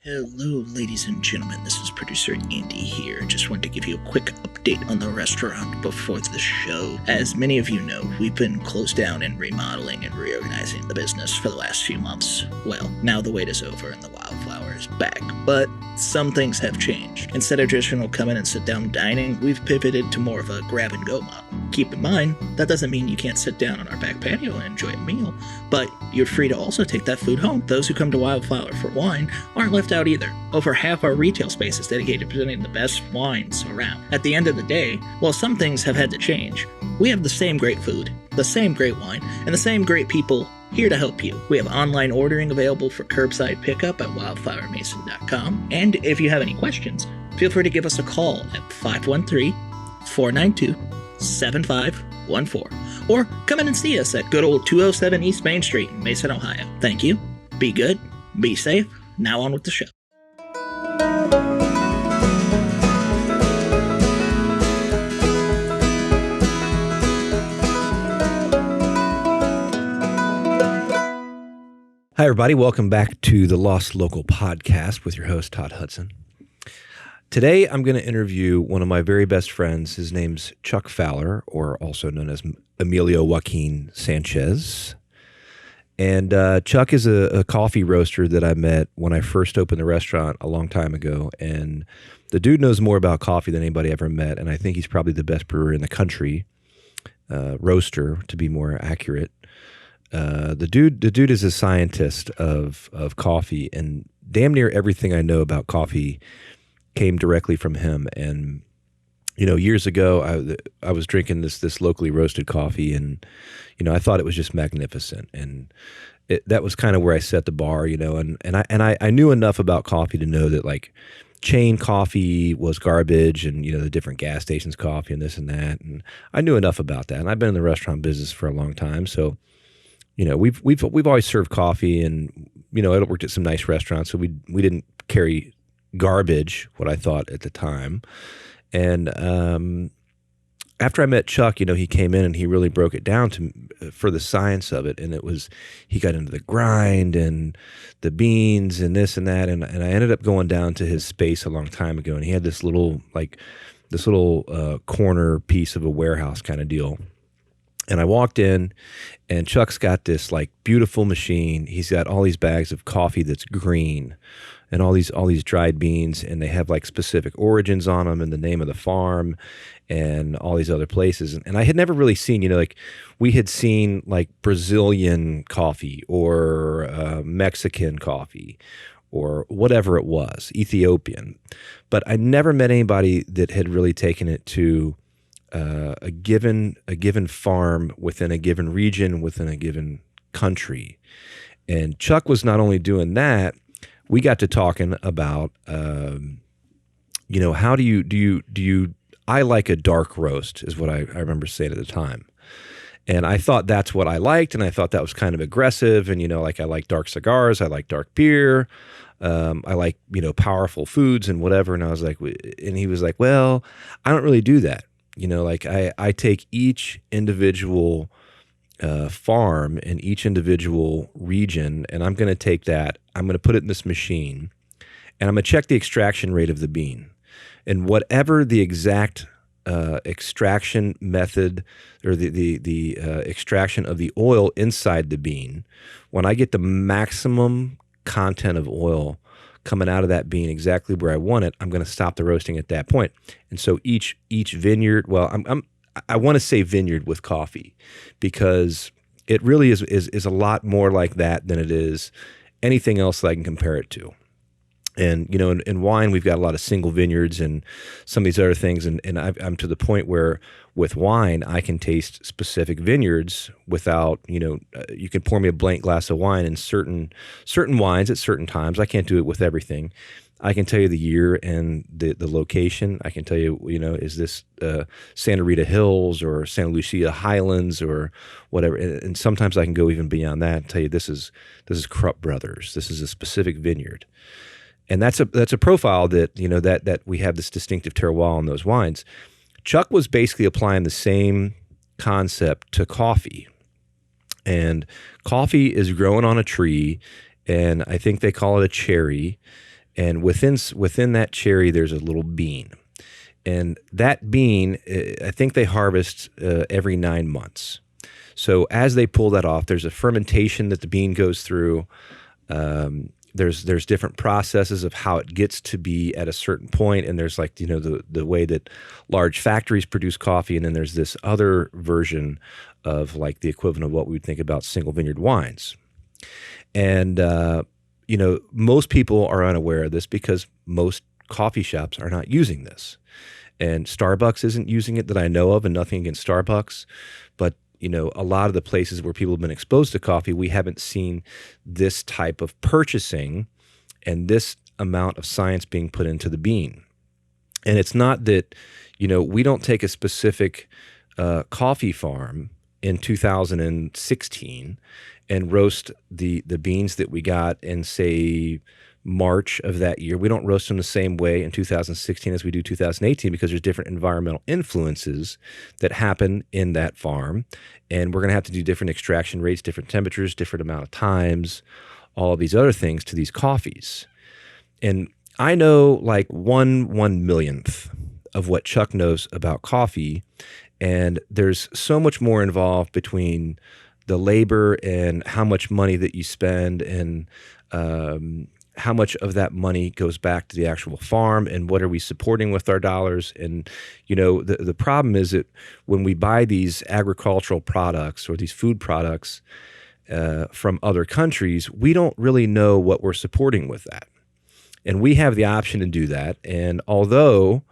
Hello, ladies and gentlemen. This is producer Andy here. Just wanted to give you a quick update on the restaurant before the show. As many of you know, we've been closed down and remodeling and reorganizing the business for the last few months. Well, now the wait is over and the Wildflower is back. But some things have changed. Instead of traditional come in and sit down dining, we've pivoted to more of a grab and go model. Keep in mind, that doesn't mean you can't sit down on our back patio and enjoy a meal, but you're free to also take that food home. Those who come to Wildflower for wine aren't left out either. Over half our retail space is dedicated to presenting the best wines around. At the end of the day, while some things have had to change, we have the same great food, the same great wine, and the same great people here to help you. We have online ordering available for curbside pickup at wildflowermason.com. And if you have any questions, feel free to give us a call at 513-492-7514. Or come in and see us at good old 207 East Main Street in Mason, Ohio. Thank you. Be good. Be safe. Now on with the show. Hi, everybody. Welcome back to the Lost Local podcast with your host, Todd Hudson. Today, I'm going to interview one of my very best friends. His name's Chuck Pfahler, or also known as Emilio Joaquin Sanchez. And Chuck is a coffee roaster that I met when I first opened the restaurant a long time ago. And the dude knows more about coffee than anybody ever met. And I think he's probably the best brewer in the country, roaster, to be more accurate. The dude is a scientist of coffee, and damn near everything I know about coffee came directly from him. And you know, years ago, I was drinking this locally roasted coffee, and you know, I thought it was just magnificent, and that was kind of where I set the bar, you know. And I knew enough about coffee to know that like chain coffee was garbage, and you know, the different gas stations coffee and this and that, and I knew enough about that. And I've been in the restaurant business for a long time, so. You know, we've always served coffee, and you know, I worked at some nice restaurants, so we didn't carry garbage, what I thought at the time. And after I met Chuck, you know, he came in and he really broke it down for the science of it, and he got into the grind and the beans and this and that, and I ended up going down to his space a long time ago, and he had this little corner piece of a warehouse kind of deal. And I walked in, and Chuck's got this like beautiful machine. He's got all these bags of coffee that's green, and all these dried beans, and they have like specific origins on them and the name of the farm, and all these other places. And I had never really seen, you know, like we had seen like Brazilian coffee or Mexican coffee or whatever it was, Ethiopian, but I never met anybody that had really taken it to a given farm within a given region within a given country. And Chuck was not only doing that, we got to talking about you know, how do you I like a dark roast is what I remember saying at the time. And I thought that's what I liked, and I thought that was kind of aggressive, and you know, like I like dark cigars, I like dark beer, I like, you know, powerful foods and whatever. And I was like, and he was like, well, I don't really do that. You know, like I take each individual farm in each individual region, and I'm going to take that, I'm going to put it in this machine, and I'm going to check the extraction rate of the bean. And whatever the exact extraction method or the extraction of the oil inside the bean, when I get the maximum content of oil coming out of that bean exactly where I want it, I'm going to stop the roasting at that point. And so each vineyard, well, I want to say vineyard with coffee, because it really is a lot more like that than it is anything else that I can compare it to. And you know, in wine, we've got a lot of single vineyards and some of these other things. And I'm to the point where with wine, I can taste specific vineyards without, you know, you can pour me a blank glass of wine, and certain wines at certain times. I can't do it with everything. I can tell you the year and the location. I can tell you, you know, is this Santa Rita Hills or Santa Lucia Highlands or whatever. And sometimes I can go even beyond that and tell you this is Krupp Brothers. This is a specific vineyard. And that's a profile that, you know, that we have this distinctive terroir in those wines. Chuck was basically applying the same concept to coffee. And coffee is growing on a tree, and I think they call it a cherry. and within that cherry, there's a little bean. And that bean, I think they harvest every 9 months. So as they pull that off, there's a fermentation that the bean goes through. There's different processes of how it gets to be at a certain point, and there's like, the way that large factories produce coffee, and then there's this other version of like the equivalent of what we would think about single vineyard wines. And most people are unaware of this because most coffee shops are not using this, and Starbucks isn't using it that I know of, and nothing against Starbucks, but a lot of the places where people have been exposed to coffee, we haven't seen this type of purchasing and this amount of science being put into the bean. And it's not that, we don't take a specific coffee farm in 2016 and roast the beans that we got in, say, March of that year. We don't roast them the same way in 2016 as we do 2018 because there's different environmental influences that happen in that farm. And we're going to have to do different extraction rates, different temperatures, different amount of times, all of these other things to these coffees. And I know like 1/1,000,000th of what Chuck knows about coffee. And there's so much more involved between the labor and how much money that you spend, and how much of that money goes back to the actual farm, and what are we supporting with our dollars. And, the problem is that when we buy these agricultural products or these food products from other countries, we don't really know what we're supporting with that. And we have the option to do that. And although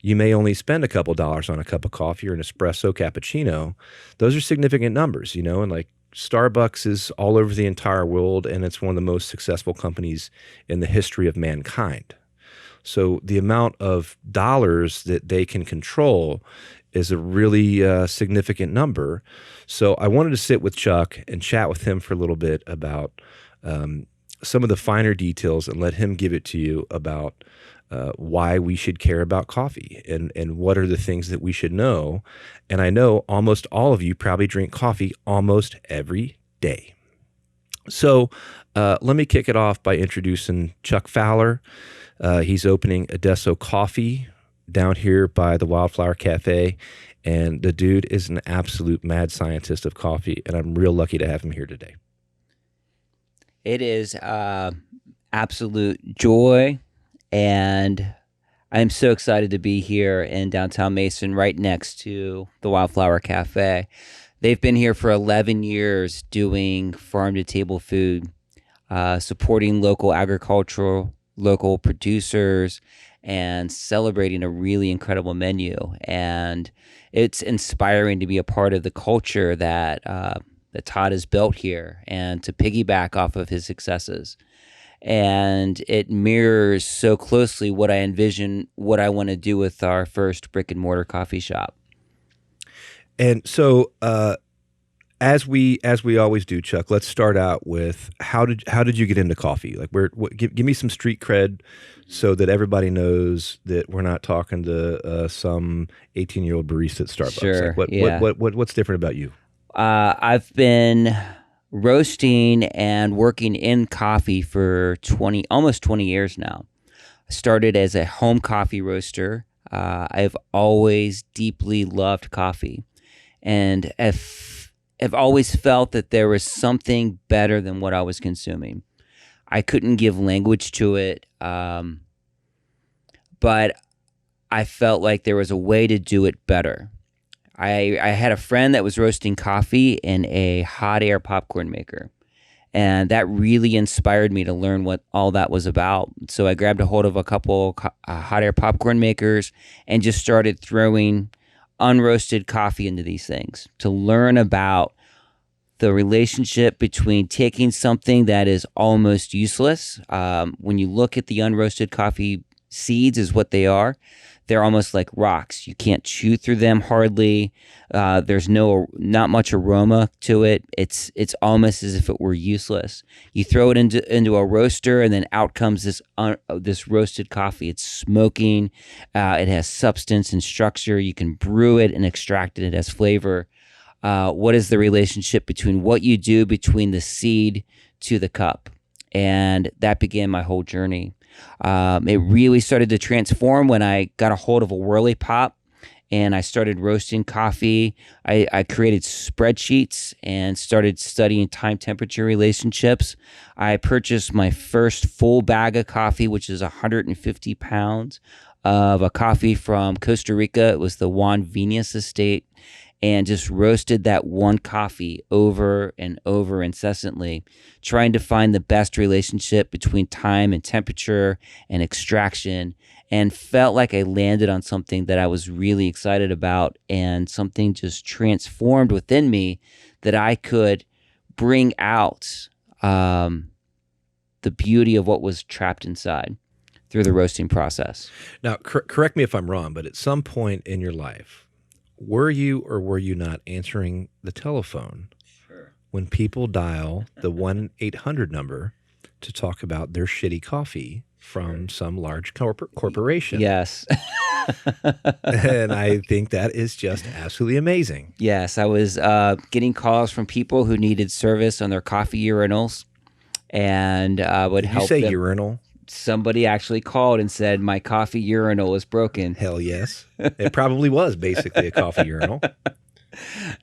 you may only spend a couple dollars on a cup of coffee or an espresso cappuccino, those are significant numbers, and like Starbucks is all over the entire world, and it's one of the most successful companies in the history of mankind. So the amount of dollars that they can control is a really significant number. So I wanted to sit with Chuck and chat with him for a little bit about some of the finer details and let him give it to you about why we should care about coffee and what are the things that we should know. And I know almost all of you probably drink coffee almost every day. So let me kick it off by introducing Chuck Pfahler. He's opening Adesso Coffee down here by the Wildflower Cafe. And the dude is an absolute mad scientist of coffee. And I'm real lucky to have him here today. It is absolute joy. And I'm so excited to be here in downtown Mason, right next to the Wildflower Cafe. They've been here for 11 years doing farm-to-table food, supporting local agricultural, local producers, and celebrating a really incredible menu. And it's inspiring to be a part of the culture that Todd has built here and to piggyback off of his successes. And it mirrors so closely what I envision, what I want to do with our first brick and mortar coffee shop. And so, as we always do, Chuck, let's start out with how did you get into coffee? Like, give me some street cred so that everybody knows that we're not talking to some 18-year-old barista at Starbucks. Sure. Like, what's different about you? I've been roasting and working in coffee for almost 20 years now. I started as a home coffee roaster. I've always deeply loved coffee, and I've always felt that there was something better than what I was consuming. I couldn't give language to it, but I felt like there was a way to do it better. I had a friend that was roasting coffee in a hot air popcorn maker, and that really inspired me to learn what all that was about. So I grabbed a hold of a couple hot air popcorn makers and just started throwing unroasted coffee into these things to learn about the relationship between taking something that is almost useless. When you look at the unroasted coffee seeds is what they are. They're almost like rocks. You can't chew through them hardly. There's not much aroma to it. It's almost as if it were useless. You throw it into a roaster, and then out comes this roasted coffee. It's smoking. It has substance and structure. You can brew it and extract it. It has flavor. What is the relationship between what you do between the seed to the cup? And that began my whole journey. It really started to transform when I got a hold of a Whirly Pop and I started roasting coffee. I created spreadsheets and started studying time temperature relationships. I purchased my first full bag of coffee, which is 150 pounds of a coffee from Costa Rica. It was the Juan Venus estate, and just roasted that one coffee over and over incessantly, trying to find the best relationship between time and temperature and extraction, and felt like I landed on something that I was really excited about, and something just transformed within me that I could bring out the beauty of what was trapped inside through the roasting process. Now, correct me if I'm wrong, but at some point in your life, were you or were you not answering the telephone when people dial the 1-800 number to talk about their shitty coffee from some large corporation? Yes. And I think that is just absolutely amazing. Yes, I was getting calls from people who needed service on their coffee urinals, and would Did help you say them. urinal? Somebody actually called and said, my coffee urinal is broken. Hell yes. It probably was basically a coffee urinal.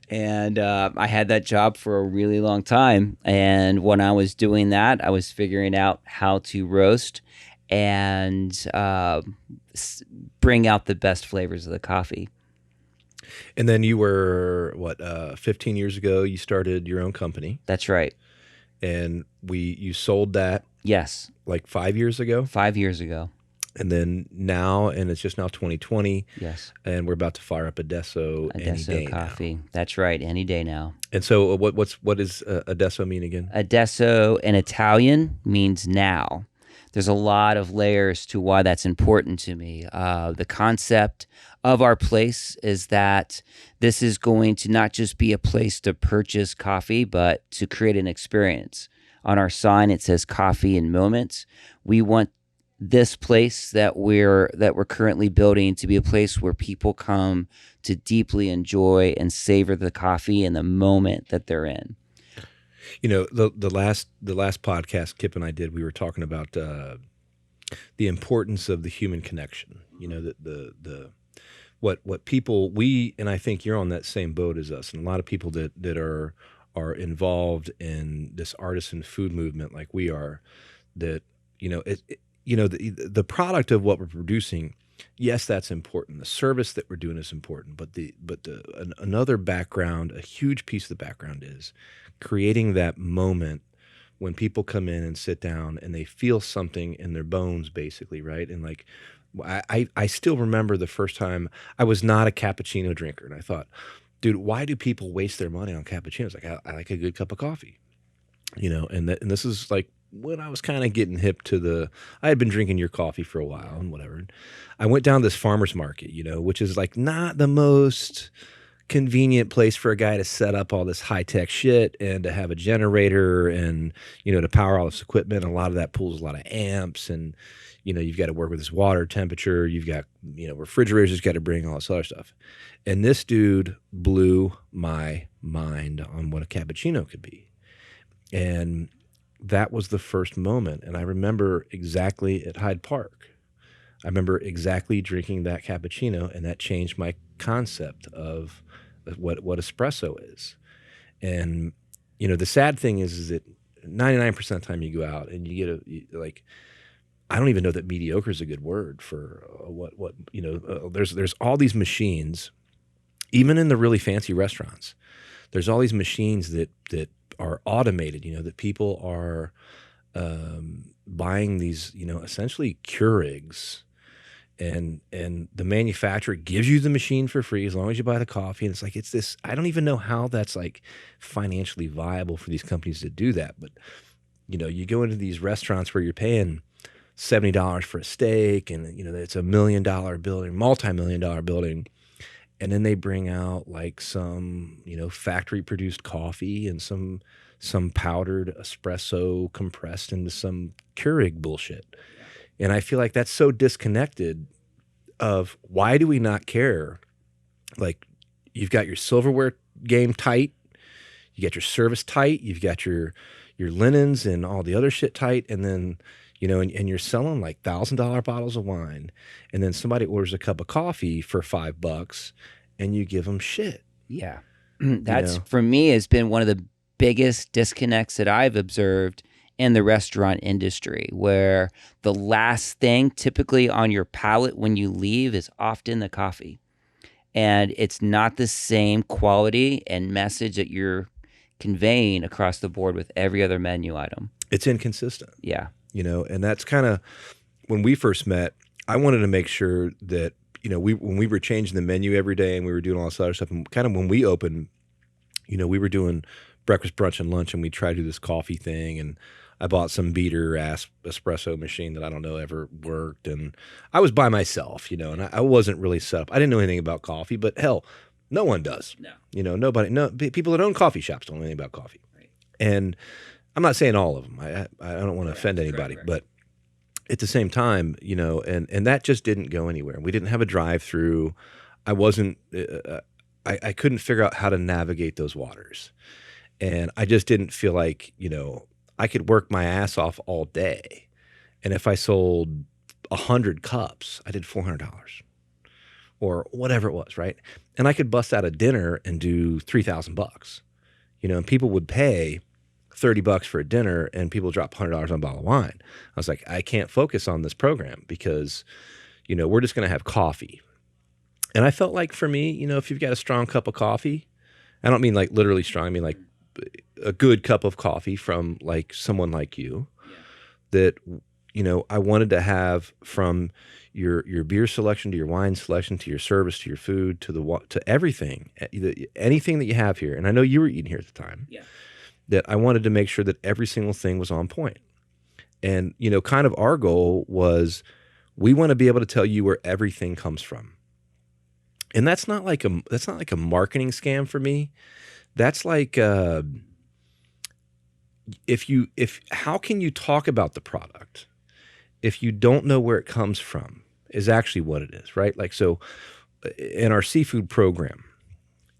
And I had that job for a really long time. And when I was doing that, I was figuring out how to roast and bring out the best flavors of the coffee. And then you were, 15 years ago, you started your own company. That's right. And you sold that Yes. like 5 years ago. 5 years ago. And then now, and it's just now 2020. Yes. And we're about to fire up Adesso any Adesso day Coffee. now. That's right. Any day now. And so what does Adesso mean again? Adesso in Italian means now. There's a lot of layers to why that's important to me. The concept of our place is that this is going to not just be a place to purchase coffee, but to create an experience. On our sign, it says coffee in moments. We want this place that we're currently building to be a place where people come to deeply enjoy and savor the coffee in the moment that they're in. You know, the last podcast Kip and I did, we were talking about the importance of the human connection. You know, the what people, and I think you're on that same boat as us, and a lot of people that are involved in this artisan food movement like we are, that the product of what we're producing, yes, that's important. The service that we're doing is important, but another background, a huge piece of the background is creating that moment when people come in and sit down and they feel something in their bones, basically, right? And like, I still remember the first time I was not a cappuccino drinker, and I thought, dude, why do people waste their money on cappuccinos? Like, I like a good cup of coffee, and this is like when I was kind of getting hip to I had been drinking your coffee for a while and whatever. And I went down to this farmer's market, which is like not the most convenient place for a guy to set up all this high-tech shit and to have a generator and, to power all this equipment. A lot of that pulls a lot of amps, and, you've got to work with this water temperature. You've got, refrigerators you've got to bring, all this other stuff. And this dude blew my mind on what a cappuccino could be. And that was the first moment. And I remember exactly at Hyde Park. I remember exactly drinking that cappuccino, and that changed my concept of what espresso is. And, the sad thing is that 99% of the time you go out and you get I don't even know that mediocre is a good word for there's all these machines, even in the really fancy restaurants. There's all these machines that are automated, that people are buying these, essentially Keurigs, and the manufacturer gives you the machine for free as long as you buy the coffee. And it's this, I don't even know how that's like financially viable for these companies to do that. But, you go into these restaurants where you're paying $70 for a steak, and, it's $1 million building, multi-million-dollar building. And then they bring out like some, factory produced coffee and some powdered espresso compressed into some Keurig bullshit. And I feel like that's so disconnected of why do we not care? Like, you've got your silverware game tight, you got your service tight, you've got your linens and all the other shit tight, and then and you're selling like $1,000 bottles of wine, and then somebody orders a cup of coffee for $5 and you give them shit. Yeah. That's, know? for me, has been one of the biggest disconnects that I've observed in the restaurant industry, where the last thing typically on your palate when you leave is often the coffee. And it's not the same quality and message that you're conveying across the board with every other menu item. It's inconsistent. Yeah. And that's kind of, when we first met, I wanted to make sure that, when we were changing the menu every day and we were doing all this other stuff, and kind of when we opened, we were doing breakfast, brunch, and lunch, and we tried to do this coffee thing, and I bought some beater ass espresso machine that I don't know ever worked, and I was by myself, and I wasn't really set up. I didn't know anything about coffee, but hell, no one does. No. People that own coffee shops don't know anything about coffee. Right. And I'm not saying all of them. I don't want to offend anybody, right. but at the same time, and that just didn't go anywhere. We didn't have a drive-through. I wasn't. I couldn't figure out how to navigate those waters, and I just didn't feel like I could work my ass off all day, and if I sold 100 cups, I did $400 or whatever it was, right? And I could bust out a dinner and do $3,000, and people would pay $30 for a dinner, and people drop $100 on a bottle of wine. I was like, I can't focus on this program because, we're just going to have coffee. And I felt like for me, if you've got a strong cup of coffee, I don't mean like literally strong, I mean like a good cup of coffee from like someone like you, that, I wanted to have from your beer selection to your wine selection to your service to your food to everything, anything that you have here. And I know you were eating here at the time. Yeah. That I wanted to make sure that every single thing was on point. And, kind of our goal was, we want to be able to tell you where everything comes from. And that's not like a marketing scam for me. That's like, how can you talk about the product if you don't know where it comes from, is actually what it is, right? Like, so in our seafood program,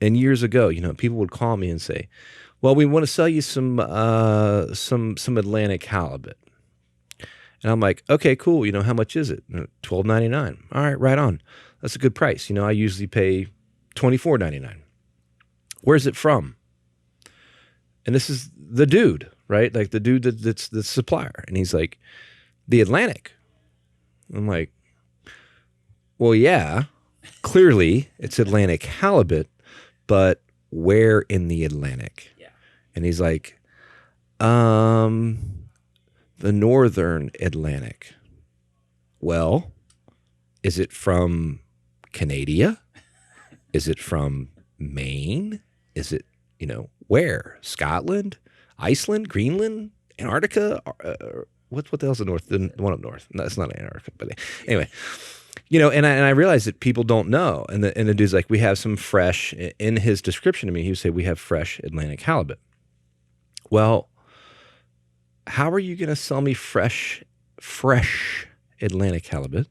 and years ago, people would call me and say, well, we want to sell you some Atlantic halibut. And I'm like, okay, cool. How much is it? $12.99. All right, right on. That's a good price. I usually pay $24.99. Where's it from? And this is the dude, right? Like the dude that's the supplier. And he's like, the Atlantic. I'm like, well, yeah, clearly it's Atlantic halibut, but where in the Atlantic? And he's like, the northern Atlantic. Well, is it from Canada? Is it from Maine? Is it, where? Scotland? Iceland? Greenland? Antarctica? What the hell's the north? The one up north. No, it's not Antarctica, but anyway. And I realized that people don't know. And the dude's like, we have some fresh, in his description to me, he would say, we have fresh Atlantic halibut. Well, how are you going to sell me fresh Atlantic halibut,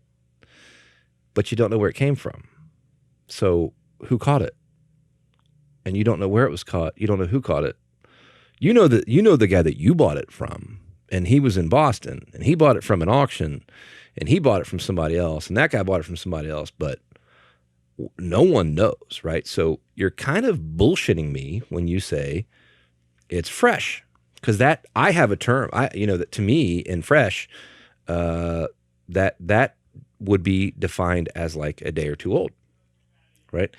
but you don't know where it came from? So who caught it? And you don't know where it was caught. You don't know who caught it. You know the guy that you bought it from, and he was in Boston, and he bought it from an auction, and he bought it from somebody else, and that guy bought it from somebody else, but no one knows, right? So you're kind of bullshitting me when you say it's fresh, because that, I have a term, that to me in fresh, that would be defined as like a day or two old, right?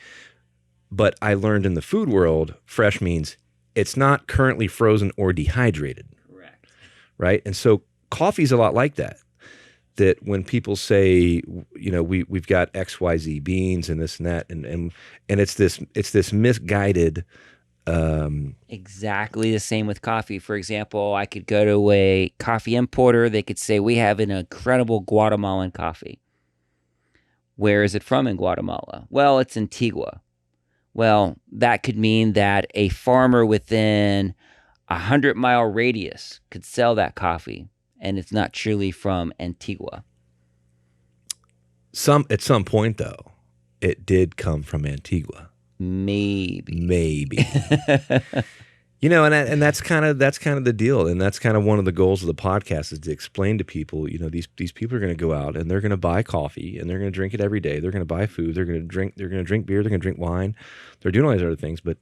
But I learned in the food world, fresh means it's not currently frozen or dehydrated. Correct. Right? And so coffee's a lot like that. That when people say, we've got XYZ beans and this and that, and it's this misguided. Exactly the same with coffee. For example, I could go to a coffee importer. They could say, we have an incredible Guatemalan coffee. Where is it from in Guatemala? Well, it's Antigua. Well, that could mean that a farmer within 100-mile radius could sell that coffee, and it's not truly from Antigua. At some point, though, it did come from Antigua. Maybe. And that's kind of the deal, and that's kind of one of the goals of the podcast is to explain to people, these people are going to go out and they're going to buy coffee and they're going to drink it every day. They're going to buy food. They're going to drink beer. They're going to drink wine. They're doing all these other things, but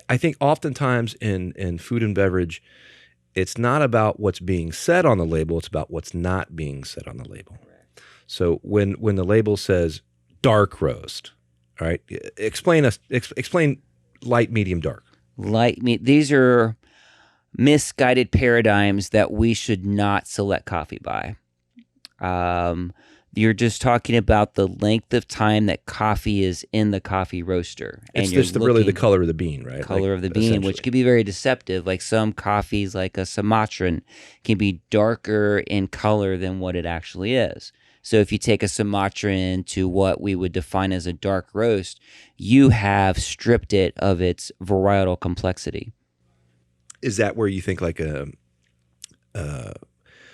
I think oftentimes in food and beverage, it's not about what's being said on the label. It's about what's not being said on the label. So when the label says dark roast, all right, explain light, medium, dark. These are misguided paradigms that we should not select coffee by. You're just talking about the length of time that coffee is in the coffee roaster. It's just really the color of the bean, right? Color of the bean, which can be very deceptive. Like some coffees, like a Sumatran, can be darker in color than what it actually is. So if you take a Sumatran to what we would define as a dark roast, you have stripped it of its varietal complexity. Is that where you think like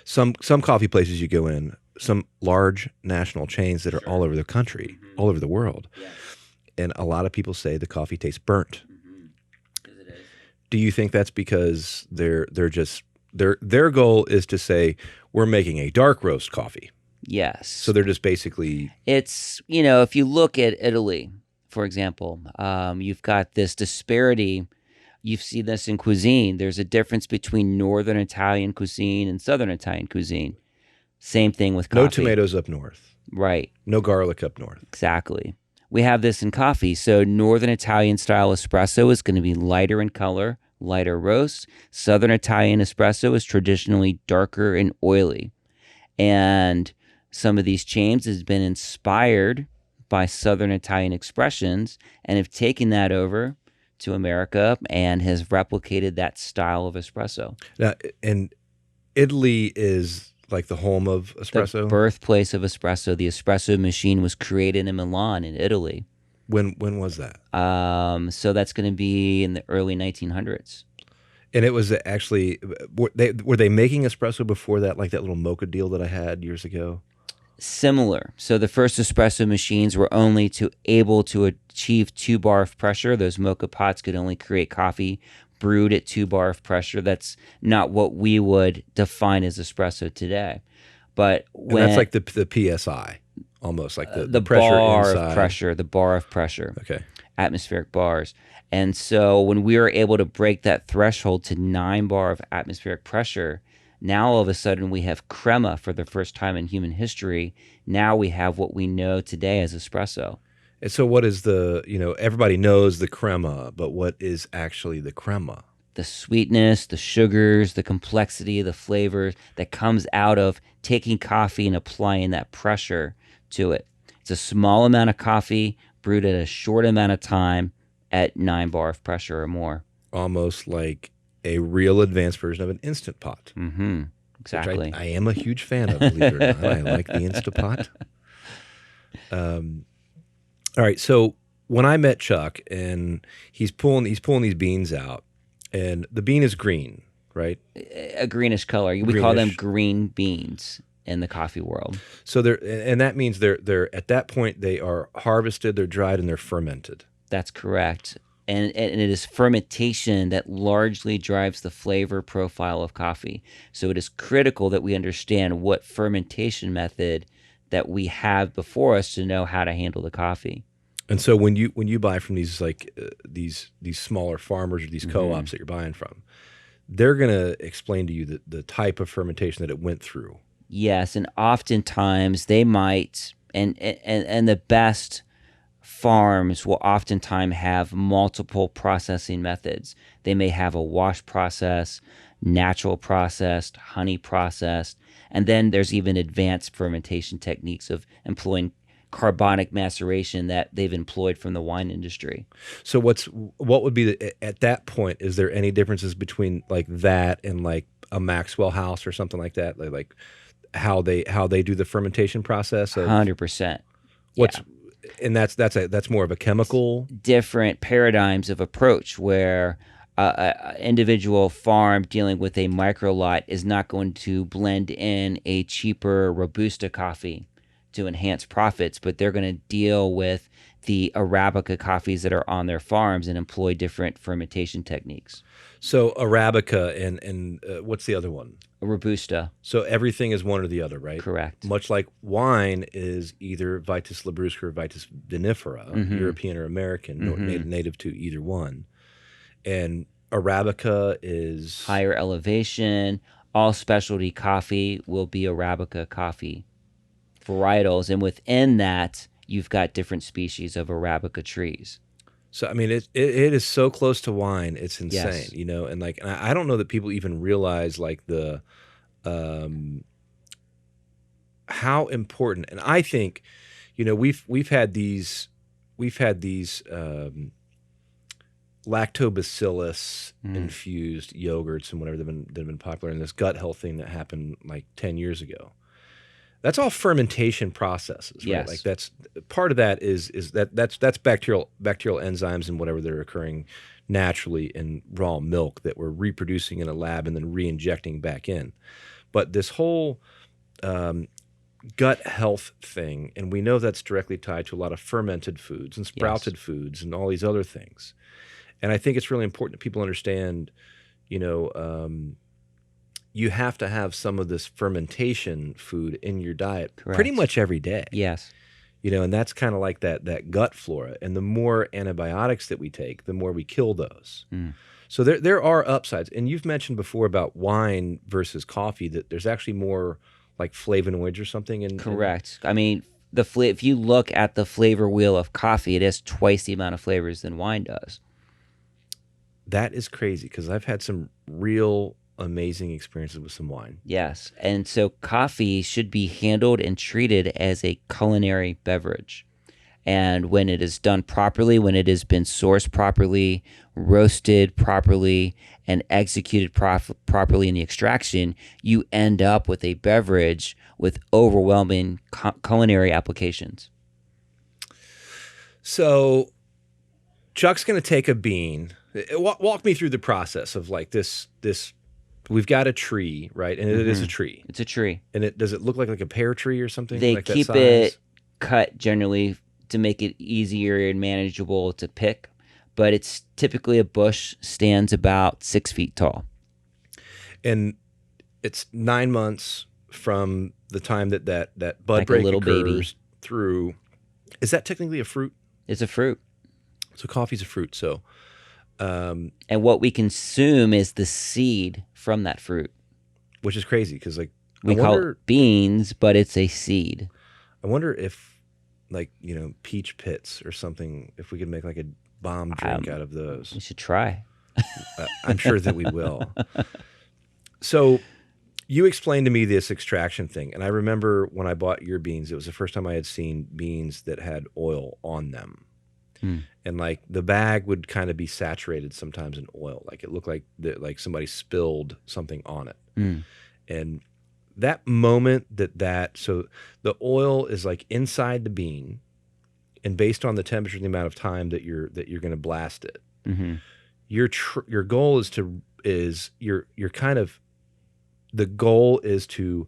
some coffee places you go in, some large national chains that are all over the country, all over the world, and a lot of people say the coffee tastes burnt. It is. Do you think that's because their goal is to say we're making a dark roast coffee? Yes. So they're just basically... It's, if you look at Italy, for example, you've got this disparity. You've seen this in cuisine. There's a difference between Northern Italian cuisine and Southern Italian cuisine. Same thing with coffee. No tomatoes up north. Right. No garlic up north. Exactly. We have this in coffee. So Northern Italian style espresso is going to be lighter in color, lighter roast. Southern Italian espresso is traditionally darker and oily. And some of these chains has been inspired by Southern Italian expressions and have taken that over to America and has replicated that style of espresso. Now, and Italy is like the home of espresso? The birthplace of espresso. The espresso machine was created in Milan in Italy. When was that? So that's going to be in the early 1900s. And it was actually, were they making espresso before that, like that little mocha deal that I had years ago? Similar. So the first espresso machines were only able to achieve 2 bar of pressure. Those mocha pots could only create coffee brewed at 2 bar of pressure. That's not what we would define as espresso today. But when and that's like the PSI, almost like the pressure bar inside. Of pressure, the bar of pressure. Okay. Atmospheric bars. And so when we were able to break that threshold to 9 bar of atmospheric pressure, now all of a sudden we have crema for the first time in human history. Now we have what we know today as espresso. And so what is everybody knows the crema, but what is actually the crema? The sweetness, the sugars, the complexity, the flavors that comes out of taking coffee and applying that pressure to it. It's a small amount of coffee brewed at a short amount of time at 9 bar of pressure or more. Almost like a real advanced version of an Instant Pot. Mm-hmm. Exactly. Which I am a huge fan of, believe it or not. I like the Instant Pot. All right, so when I met Chuck and he's pulling these beans out, and the bean is green, right? A greenish color. We call them green beans in the coffee world. So that means they're at that point they are harvested, they're dried, and they're fermented. That's correct. And it is fermentation that largely drives the flavor profile of coffee. So it is critical that we understand what fermentation method that we have before us to know how to handle the coffee. And so when you buy from these these smaller farmers or these co-ops that you're buying from, they're going to explain to you the type of fermentation that it went through. Yes, and oftentimes they might, and the best farms will oftentimes have multiple processing methods. They may have a wash process, natural processed, honey processed, and then there's even advanced fermentation techniques of employing carbonic maceration that they've employed from the wine industry. So what would be at that point? Is there any differences between like that and like a Maxwell house or something like that? Like how they do the fermentation process? 100%. And that's more of a chemical. Different paradigms of approach where an individual farm dealing with a micro lot is not going to blend in a cheaper Robusta coffee to enhance profits, but they're going to deal with the Arabica coffees that are on their farms and employ different fermentation techniques. So Arabica and what's the other one? Robusta. So everything is one or the other, right? Correct. Much like wine is either Vitis labrusca or Vitis vinifera, European or American, native to either one. And Arabica is higher elevation. All specialty coffee will be Arabica coffee varietals, and within that, you've got different species of Arabica trees. So I mean, it is so close to wine, it's insane, Yes. you know. And like, I don't know that people even realize like the how important. And I think, you know, we've had these lactobacillus infused yogurts and whatever that have been popular, in this gut health thing that happened like 10 years ago. That's all fermentation processes, right? Yes. Like that's part of that is that's bacterial enzymes and whatever that are occurring naturally in raw milk that we're reproducing in a lab and then re-injecting back in. But this whole gut health thing, and we know that's directly tied to a lot of fermented foods and sprouted foods and all these other things. And I think it's really important that people understand, you know, you have to have some of this fermentation food in your diet pretty much every day. Yes. You know, and that's kind of like that gut flora. And the more antibiotics that we take, the more we kill those. So there are upsides. And you've mentioned before about wine versus coffee that there's actually more like flavonoids or something. Correct. I mean, if you look at the flavor wheel of coffee, it has twice the amount of flavors than wine does. That is crazy because I've had some real amazing experiences with some wine. Yes. And so coffee should be handled and treated as a culinary beverage. And when it is done properly, when it has been sourced properly, roasted properly, and executed properly in the extraction, you end up with a beverage with overwhelming culinary applications. So Chuck's going to take a bean. Walk me through the process of like this. We've got a tree, right? And it is a tree. It's a tree. And does it look like a pear tree or something? They like keep that size? it cut generally to make it easier and manageable to pick, but it's typically a bush, stands about 6 feet tall. And it's 9 months from the time that bud Like a break little occurs baby. through. Is that technically a fruit? It's a fruit. So coffee's a fruit. So And what we consume is the seed from that fruit. which is crazy because like We call it beans, but it's a seed. I wonder if like, you know, peach pits or something, if we could make like a bomb drink out of those. We should try. I'm sure that we will. So you explained to me this extraction thing, and I remember when I bought your beans, it was the first time I had seen beans that had oil on them. And like the bag would kind of be saturated sometimes in oil. Like it looked like somebody spilled something on it. And that moment so the oil is like inside the bean, and based on the temperature and the amount of time that you're going to blast it, your goal the goal is to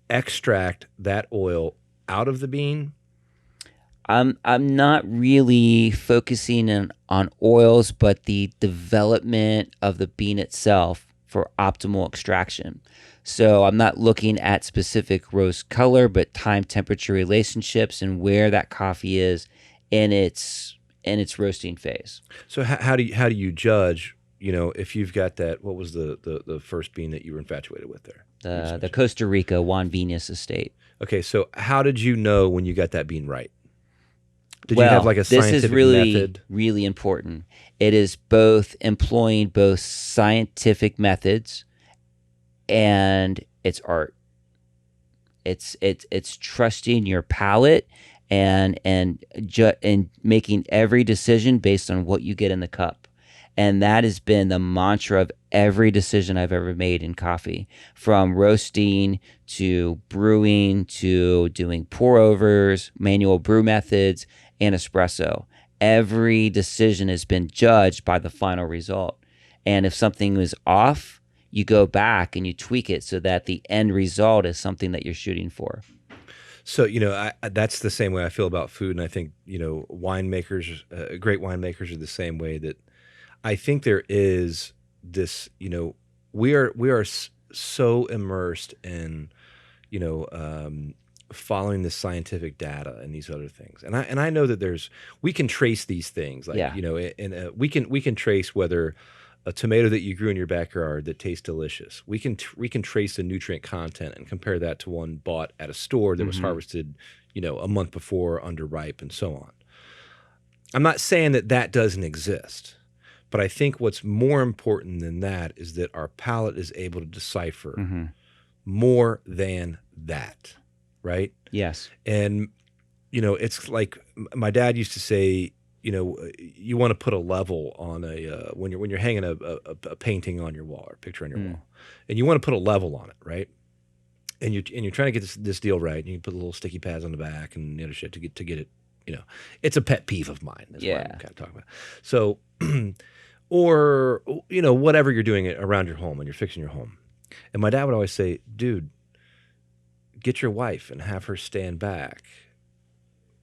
extract that oil out of the bean. I'm not really focusing on oils, but the development of the bean itself for optimal extraction. So I'm not looking at specific roast color, but time temperature relationships and where that coffee is in its roasting phase. So how do you judge, you know, if you've got that? What was the first bean that you were infatuated with there? The Costa Rica Juan Venus estate. Okay, so how did you know when you got that bean right? Did you have like a scientific this is really, method? really important. It is both employing both scientific methods and it's art. It's trusting your palate and making every decision based on what you get in the cup. And that has been the mantra of every decision I've ever made in coffee, from roasting to brewing to doing pour overs, manual brew methods, and espresso. Every decision has been judged by the final result. And if something is off, you go back and you tweak it so that the end result is something that you're shooting for. So, that's the same way I feel about food. And I think, winemakers, great winemakers are the same way that I think there is this, we are so immersed in, following the scientific data and these other things. And I know that we can trace these things, like, Yeah. we can trace whether a tomato that you grew in your backyard that tastes delicious, we can trace the nutrient content and compare that to one bought at a store that was harvested, a month before, underripe, and so on. I'm not saying that doesn't exist, but I think what's more important than that is that our palate is able to decipher more than that, right? Yes. And it's like my dad used to say, you want to put a level on when you're hanging a painting on your wall or a picture on your wall, and you want to put a level on it, right? And you're trying to get this deal right, and you put little sticky pads on the back and the other shit to get it. It's a pet peeve of mine. That's what I'm kind of talking about. So, or whatever you're doing around your home and you're fixing your home, and my dad would always say, dude, get your wife and have her stand back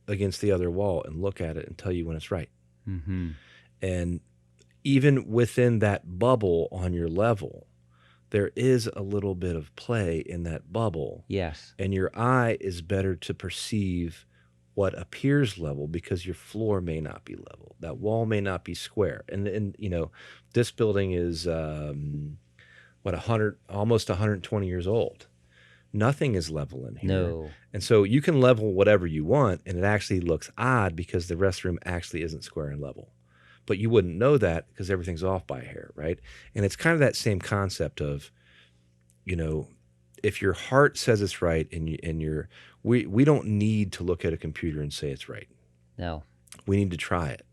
against the other wall and look at it and tell you when it's right. And even within that bubble on your level, there is a little bit of play in that bubble. Yes. And your eye is better to perceive what appears level because your floor may not be level. That wall may not be square. And this building is almost 120 years old. Nothing is level in here. No. And so you can level whatever you want, and it actually looks odd because the restroom actually isn't square and level. But you wouldn't know that because everything's off by a hair, right? And it's kind of that same concept of, if your heart says it's right, we don't need to look at a computer and say it's right. No. We need to try it,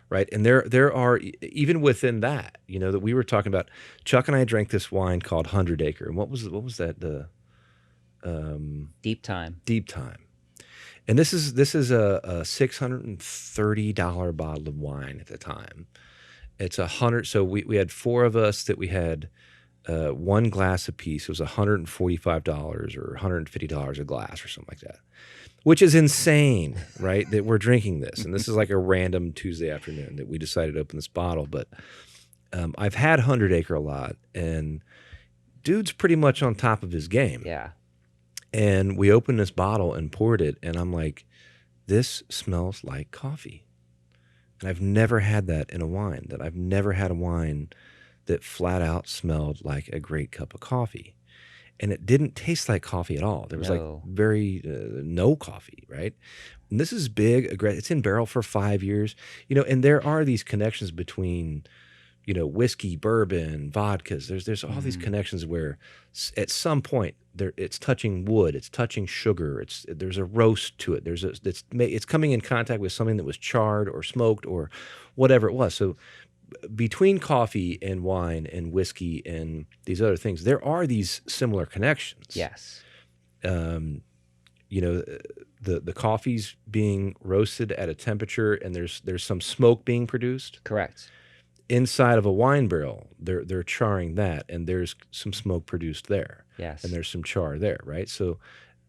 right? And there are, even within that, that we were talking about. Chuck and I drank this wine called 100 Acre, and what was that? Deep time. And this is a $630 bottle of wine at the time. It's 100. So we had four of us that we had one glass apiece. It was $145 or $150 a glass or something like that, which is insane, right? That we're drinking this. And this is like a random Tuesday afternoon that we decided to open this bottle. But I've had 100 Acre a lot, and dude's pretty much on top of his game. Yeah. And we opened this bottle and poured it, and I'm like, this smells like coffee. And I've never had that in a wine. I've never had a wine that flat out smelled like a great cup of coffee. And it didn't taste like coffee at all. There was like very no coffee, right? And this is big. It's in barrel for 5 years. And there are these connections between, whiskey, bourbon, vodkas. There's all these connections where at some point it's touching wood, it's touching sugar, there's a roast to it. It's coming in contact with something that was charred or smoked or whatever it was. So between coffee and wine and whiskey and these other things, there are these similar connections. Yes. The coffee's being roasted at a temperature, and there's some smoke being produced. Correct. Inside of a wine barrel, they're charring that, and there's some smoke produced there. Yes. And there's some char there, right? So,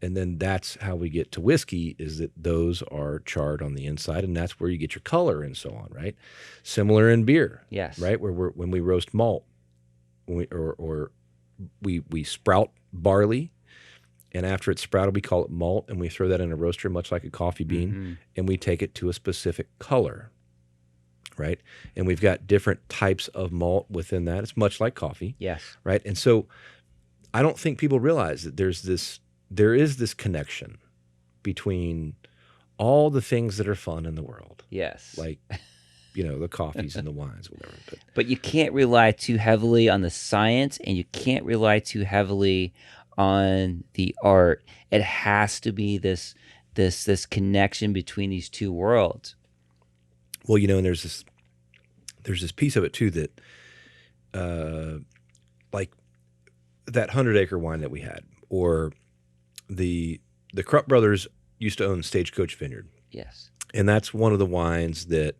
and then that's how we get to whiskey, is that those are charred on the inside, and that's where you get your color and so on, right? Similar in beer. Yes. Right? When we roast malt, we sprout barley, and after it's sprouted, we call it malt, and we throw that in a roaster, much like a coffee bean, and we take it to a specific color. Right? And we've got different types of malt within that. It's much like coffee. Yes. Right? And so I don't think people realize that there is this connection between all the things that are fun in the world. Yes. Like, the coffees and the wines, whatever. But you can't rely too heavily on the science, and you can't rely too heavily on the art. It has to be this connection between these two worlds. Well, and there's this piece of it too that, like that 100 Acre wine that we had, or the Krupp brothers used to own Stagecoach Vineyard. Yes. And that's one of the wines that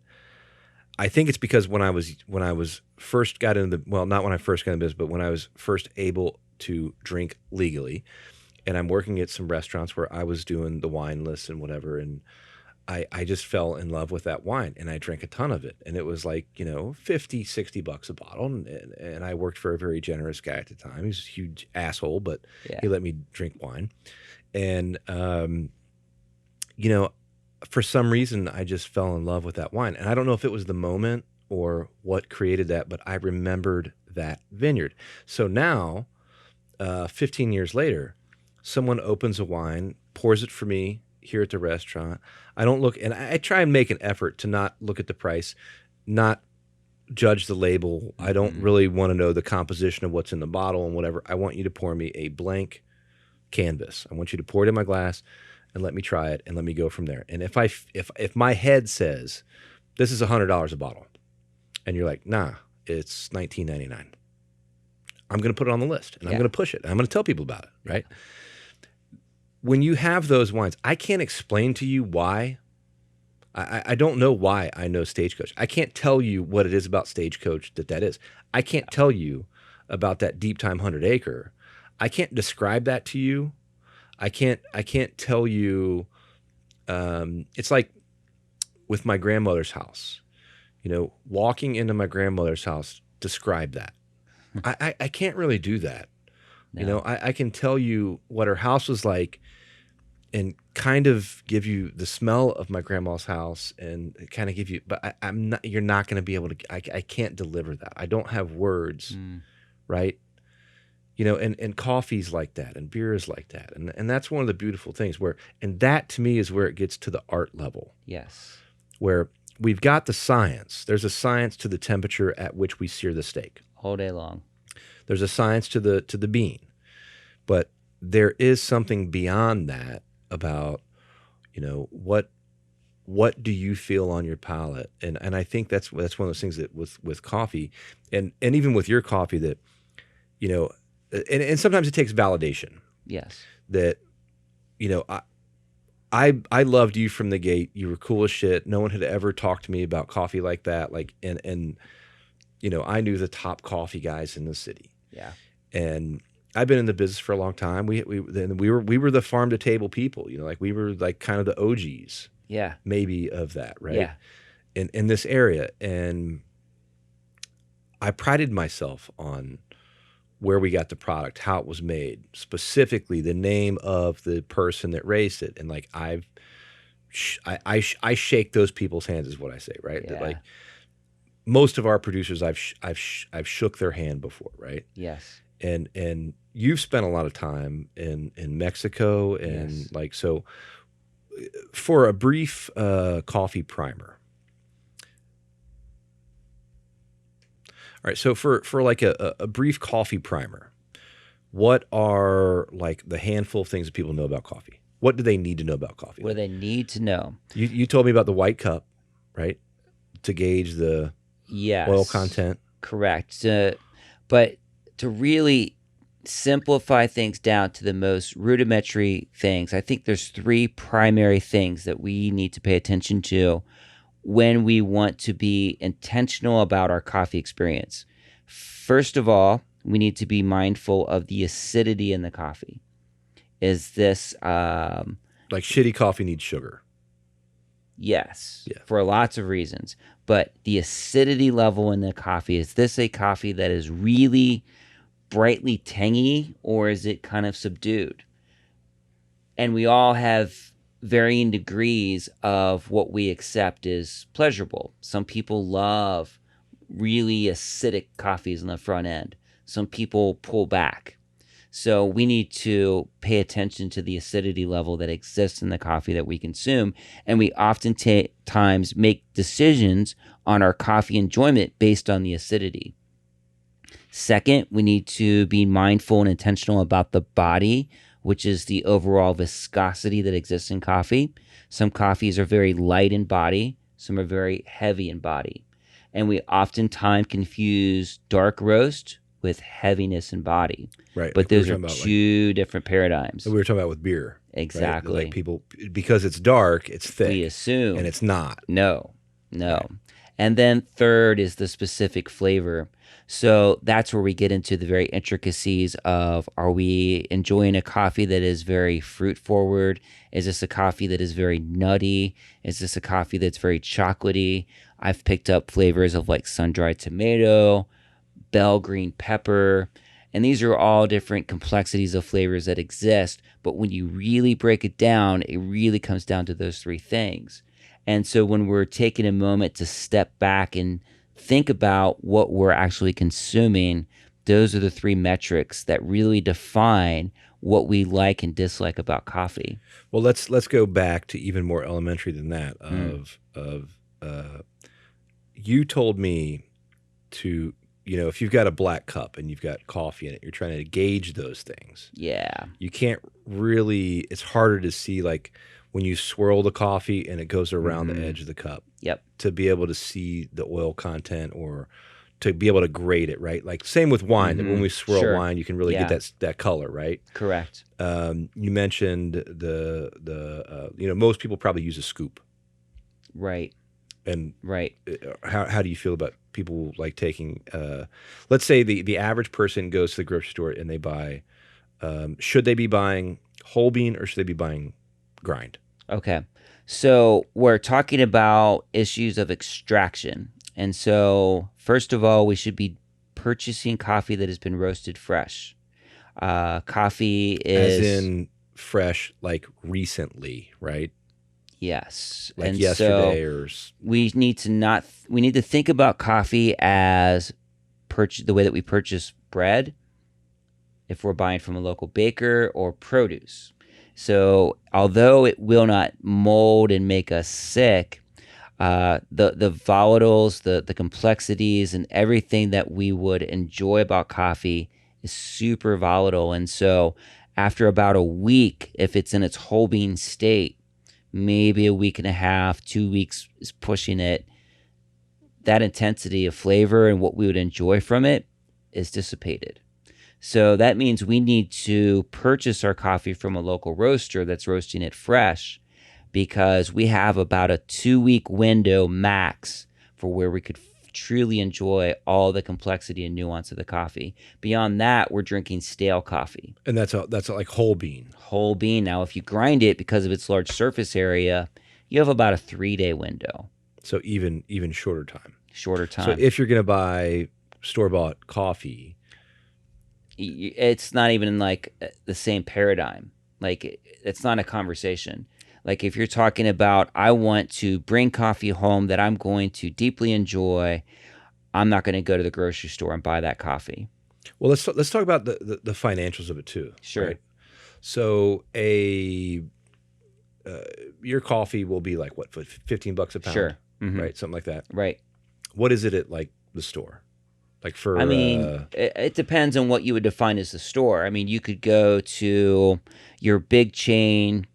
I think it's because when I was first got into not when I first got into this, but when I was first able to drink legally, and I'm working at some restaurants where I was doing the wine lists and whatever, and I just fell in love with that wine, and I drank a ton of it, and it was like, you know, $50-$60 a bottle, and I worked for a very generous guy at the time. He was a huge asshole, but he let me drink wine, and you know, for some reason I just fell in love with that wine, and I don't know if it was the moment or what created that, but I remembered that vineyard. So now, 15 years later, someone opens a wine, pours it for me here at the restaurant. I don't look, and I try and make an effort to not look at the price, not judge the label. I don't really want to know the composition of what's in the bottle and whatever. I want you to pour me a blank canvas. I want you to pour it in my glass and let me try it and let me go from there. And if my head says this is $100 a bottle, and you're like, nah, it's $19.99, I'm going to put it on the list, and I'm going to push it. I'm going to tell people about it, right? When you have those wines, I can't explain to you why. I don't know why I know Stagecoach. I can't tell you what it is about Stagecoach that is. I can't tell you about that Deep Time 100 Acre. I can't describe that to you. I can't tell you. It's like with my grandmother's house. You know, walking into my grandmother's house, describe that. I can't really do that. No. You know, I can tell you what her house was like and kind of give you the smell of my grandma's house and kind of give you, but I'm not, you're not going to be able to, I can't deliver that. I don't have words, right? You know, and coffee's like that and beer is like that. And that's one of the beautiful things and that to me is where it gets to the art level. Yes. Where we've got the science. There's a science to the temperature at which we sear the steak. All day long. There's a science to the bean. But there is something beyond that about, you know, what do you feel on your palate? And I think that's one of those things that with coffee and even with your coffee that, you know, and sometimes it takes validation. Yes. That, you know, I loved you from the gate. You were cool as shit. No one had ever talked to me about coffee like that. Like, and you know, I knew the top coffee guys in the city. Yeah. And I've been in the business for a long time. We were the farm to table people, you know, like we were like kind of the OGs. Yeah. Maybe of that, right? Yeah. In this area. And I prided myself on where we got the product, how it was made, specifically the name of the person that raised it. And like I shake those people's hands is what I say, right? Yeah. That like most of our producers I've shook their hand before, right? Yes. And you've spent a lot of time in Mexico and like, so for a brief coffee primer. All right, so for like a brief coffee primer, what are like the handful of things that people know about coffee? What do they need to know about coffee? What do they need to know? You told me about the white cup, right? To gauge the oil content. Correct. But to really simplify things down to the most rudimentary things, I think there's three primary things that we need to pay attention to when we want to be intentional about our coffee experience. First of all, we need to be mindful of the acidity in the coffee. Is this like shitty coffee needs sugar? Yes, for lots of reasons. But the acidity level in the coffee, is this a coffee that is really brightly tangy, or is it kind of subdued? And we all have varying degrees of what we accept is pleasurable. Some people love really acidic coffees on the front end. Some people pull back. So we need to pay attention to the acidity level that exists in the coffee that we consume. And we oftentimes make decisions on our coffee enjoyment based on the acidity. Second, we need to be mindful and intentional about the body, which is the overall viscosity that exists in coffee. Some coffees are very light in body. Some are very heavy in body. And we oftentimes confuse dark roast with heaviness in body. Right. But those are two different paradigms. We were talking about with beer. Exactly. Right? Like people, because it's dark, it's thick. We assume. And it's not. No. Right. And then third is the specific flavor. So that's where we get into the very intricacies of, are we enjoying a coffee that is very fruit forward? Is this a coffee that is very nutty? Is this a coffee that's very chocolatey? I've picked up flavors of like sun-dried tomato, bell green pepper, and these are all different complexities of flavors that exist. But when you really break it down, it really comes down to those three things. And so when we're taking a moment to step back and think about what we're actually consuming, those are the three metrics that really define what we like and dislike about coffee. Well, let's go back to even more elementary than that. You told me to, if you've got a black cup and you've got coffee in it, you're trying to gauge those things. Yeah. You can't really. It's harder to see, like, when you swirl the coffee and it goes around the edge of the cup. Yep. To be able to see the oil content, or to be able to grade it, right? Like, same with wine. That when we swirl wine, you can really get that color, right? Correct. You mentioned most people probably use a scoop. Right. And right. How do you feel about people like taking? Let's say the average person goes to the grocery store and they buy. Should they be buying whole bean or should they be buying grind? Okay. So we're talking about issues of extraction. And so first of all, we should be purchasing coffee that has been roasted fresh. Coffee is... As in fresh, like recently, right? Yes. Like and yesterday so we need to think about coffee as the way that we purchase bread, if we're buying from a local baker, or produce. So although it will not mold and make us sick, the volatiles, the complexities, and everything that we would enjoy about coffee is super volatile. And so after about a week, if it's in its whole bean state, maybe a week and a half, 2 weeks is pushing it, that intensity of flavor and what we would enjoy from it is dissipated. So that means we need to purchase our coffee from a local roaster that's roasting it fresh, because we have about a 2-week window max for where we could truly enjoy all the complexity and nuance of the coffee. Beyond that, we're drinking stale coffee. And that's like whole bean. Whole bean. Now, if you grind it, because of its large surface area, you have about a 3-day window. So even shorter time. Shorter time. So if you're going to buy store-bought coffee, it's not even like the same paradigm. Like, it's not a conversation. Like, if you're talking about, I want to bring coffee home that I'm going to deeply enjoy, I'm not going to go to the grocery store and buy that coffee. Well, let's talk about the financials of it too. Sure. Right? So your coffee will be like what, $15 a pound? Sure. Mm-hmm. Right, something like that. Right. What is it at like the store? Like for, I mean, it depends on what you would define as the store. I mean, you could go to your big chain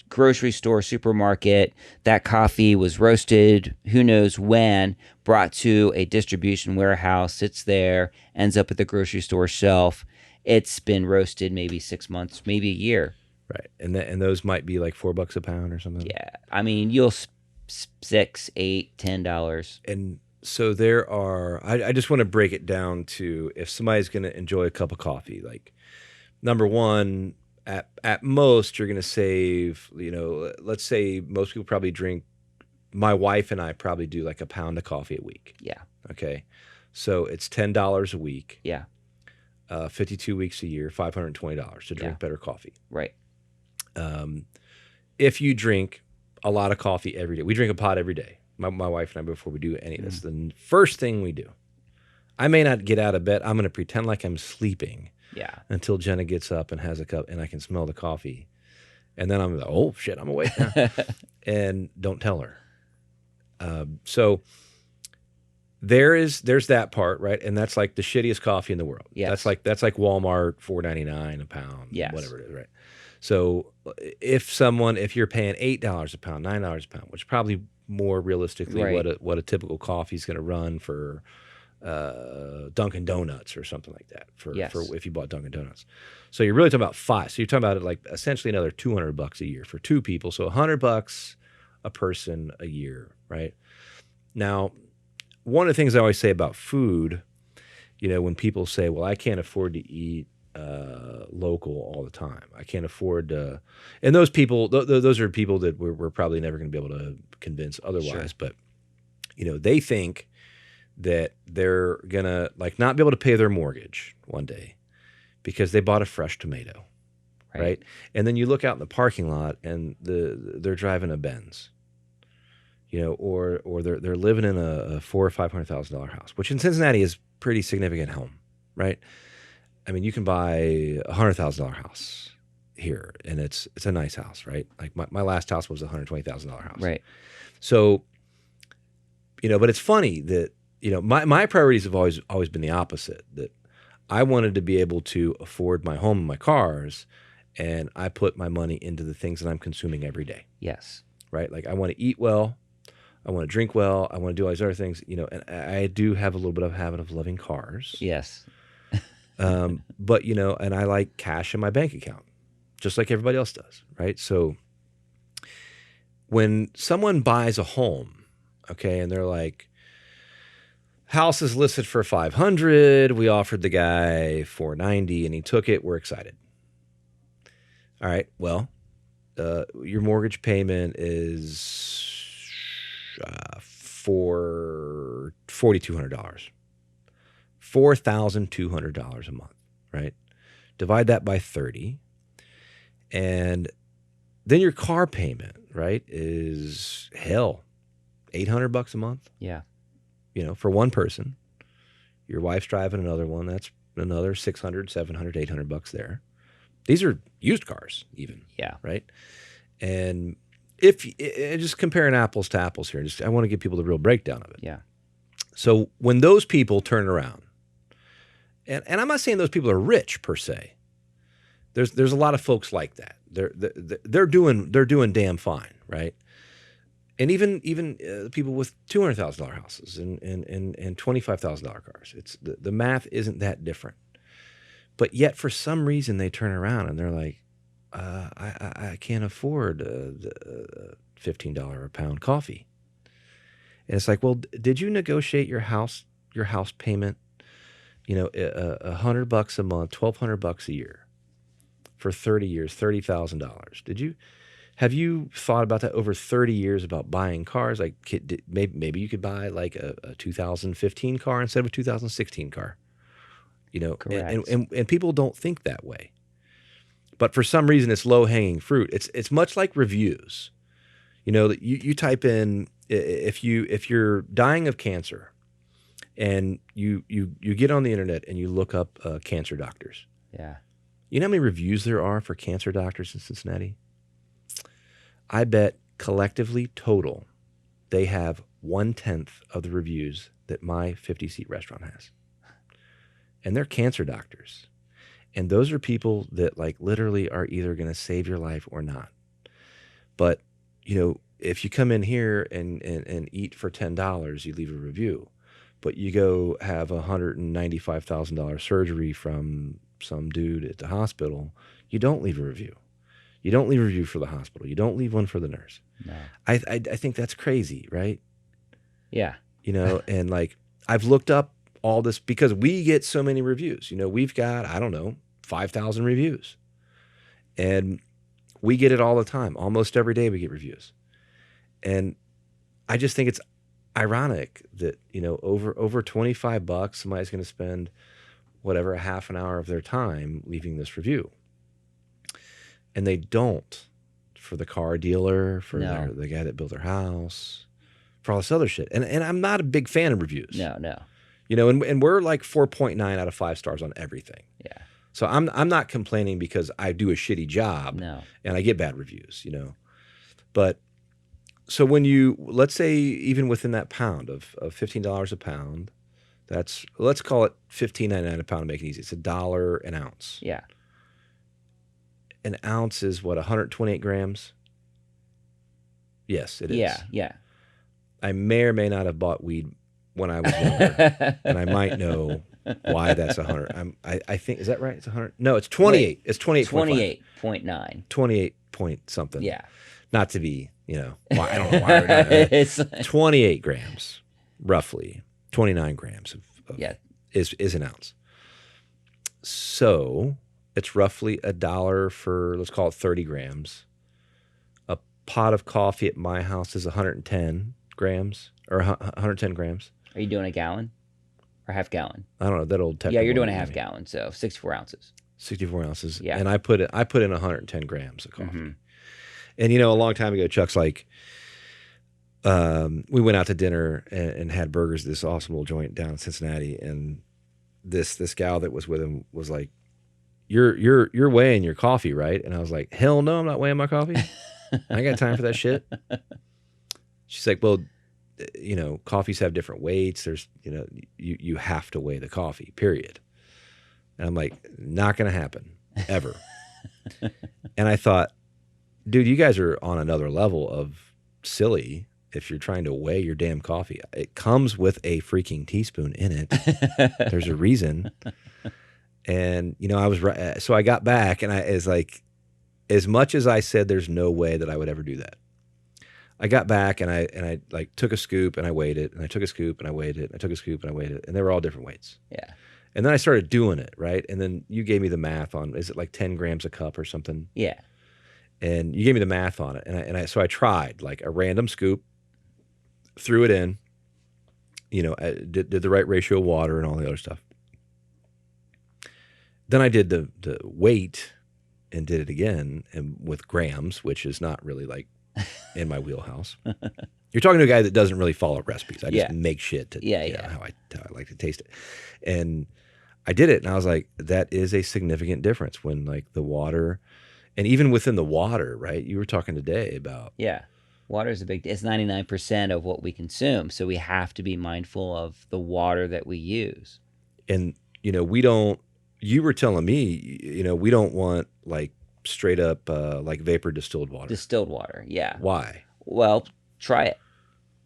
grocery store, supermarket. That coffee was roasted, who knows when, brought to a distribution warehouse, sits there, ends up at the grocery store shelf. It's been roasted maybe 6 months, maybe a year. Right, and those might be like $4 a pound or something. Yeah, I mean, you'll $6, $8, $10. And so there are. I just want to break it down to, if somebody's going to enjoy a cup of coffee, like, number one, at most you're going to save. Let's say most people probably drink. My wife and I probably do like a pound of coffee a week. Yeah. Okay, so it's $10 a week. Yeah. 52 weeks a year, $520 to drink better coffee. Right. If you drink a lot of coffee every day, we drink a pot every day. My wife and I, before we do any of this, the first thing we do, I may not get out of bed. I'm going to pretend like I'm sleeping. Yeah. Until Jenna gets up and has a cup, and I can smell the coffee, and then I'm like, oh shit, I'm awake now, and don't tell her. So there's that part, right? And that's like the shittiest coffee in the world. Yes. That's like Walmart, $4.99 a pound. Yes. Whatever it is, right? So if you're paying $8 a pound, $9 a pound, which is probably more realistically what a typical coffee is going to run for Dunkin' Donuts or something like that for if you bought Dunkin' Donuts. So you're really talking about $5. So you're talking about like essentially another $200 a year for two people. So $100 a person a year, right? Now, one of the things I always say about food, when people say, well, I can't afford to eat local all the time. I can't afford to, and those people, those are people that we're probably never going to be able to convince otherwise. Sure. But, they think that they're going to not be able to pay their mortgage one day because they bought a fresh tomato. Right. And then you look out in the parking lot and they're driving a Benz, or they're living in a $400,000 or $500,000 house, which in Cincinnati is pretty significant home. Right. I mean, you can buy a $100,000 house here, and it's a nice house, right? Like my last house was a $120,000 house. Right. So, but it's funny that, my priorities have always been the opposite, that I wanted to be able to afford my home and my cars, and I put my money into the things that I'm consuming every day. Yes. Right? Like I want to eat well, I want to drink well, I want to do all these other things, and I do have a little bit of a habit of loving cars. Yes. But, and I like cash in my bank account, just like everybody else does, right? So when someone buys a home, okay, and they're like, house is listed for $500, we offered the guy $490 and he took it, we're excited. All right, well, your mortgage payment is for $4,200. $4,200 a month, right? Divide that by 30. And then your car payment, right, is hell, $800 a month. Yeah. For one person. Your wife's driving another one. That's another $600, $700, $800 there. These are used cars even. Yeah. Right. And if just comparing apples to apples here, I want to give people the real breakdown of it. Yeah. So when those people turn around, and I'm not saying those people are rich per se. There's a lot of folks like that. They're doing damn fine, right? And even people with $200,000 houses and $25,000 cars. It's the math isn't that different. But yet for some reason they turn around and they're like, I can't afford the $15 a pound coffee. And it's like, well, did you negotiate your house payment, $100 a month, $1,200 a year for 30 years, $30,000? Have you thought about that over 30 years about buying cars? Like maybe you could buy like a 2015 car instead of a 2016 car, Correct. And people don't think that way. But for some reason it's low hanging fruit. It's much like reviews. You type in, if you're dying of cancer and you get on the internet and you look up cancer doctors. Yeah. You know how many reviews there are for cancer doctors in Cincinnati? I bet collectively total, they have 1/10 of the reviews that my 50-seat restaurant has. And they're cancer doctors. And those are people that literally are either going to save your life or not. But, if you come in here and eat for $10, you leave a review. But you go have a $195,000 surgery from some dude at the hospital, you don't leave a review. You don't leave a review for the hospital. You don't leave one for the nurse. No. I think that's crazy, right? Yeah. And I've looked up all this because we get so many reviews. We've got, 5,000 reviews. And we get it all the time. Almost every day we get reviews. And I just think it's ironic that, over $25, somebody's going to spend whatever, a half an hour of their time leaving this review. And they don't for the car dealer, for the guy that built their house, for all this other shit. And I'm not a big fan of reviews. No. And we're like 4.9 out of 5 stars on everything. Yeah. So I'm not complaining because I do a shitty job. No. And I get bad reviews, But so when let's say even within that pound of $15 a pound, let's call it $15.99 a pound to make it easy. It's $1 an ounce. Yeah. An ounce is what, 128 grams? Yes, it is. Yeah. I may or may not have bought weed when I was younger, and I might know why that's 100. I think, is that right? It's 100? No, it's 28. Wait, it's 28.5. 28.9. 28 point something. Yeah. Not to be, I don't know why. It's 28 grams, roughly. 29 grams of Yeah. is an ounce. So it's roughly $1 for, let's call it 30 grams. A pot of coffee at my house is 110 grams or 110 grams. Are you doing a gallon or half gallon? I don't know, that old tech. Yeah, you're doing a half gallon, so 64 ounces. 64 ounces. Yeah. And I put in 110 grams of coffee. Mm-hmm. And, a long time ago, Chuck's like, we went out to dinner and had burgers at this awesome little joint down in Cincinnati. And this gal that was with him was like, you're weighing your coffee, right? And I was like, hell no, I'm not weighing my coffee. I ain't got time for that shit. She's like, well, coffees have different weights. There's, you have to weigh the coffee, period. And I'm like, not going to happen ever. And I thought, dude, you guys are on another level of silly if you're trying to weigh your damn coffee. It comes with a freaking teaspoon in it. There's a reason. And, I was right. So I got back and it's like, as much as I said there's no way that I would ever do that, I got back and I like took a scoop and I weighed it, and I took a scoop and I weighed it, and I took a scoop and I weighed it, and they were all different weights. Yeah. And then I started doing it, right? And then you gave me the math on, is it like 10 grams a cup or something? Yeah. And you gave me the math on it. So I tried like a random scoop, threw it in, I did the right ratio of water and all the other stuff. Then I did the weight and did it again and with grams, which is not really like in my wheelhouse. You're talking to a guy that doesn't really follow recipes. I just make shit to how I like to taste it. And I did it and I was like, that is a significant difference when like the water, and even within the water, right? You were talking today about. Yeah. Water is it's 99% of what we consume. So we have to be mindful of the water that we use. And, you were telling me, we don't want like straight up like vapor distilled water. Distilled water, yeah. Why? Well, try it.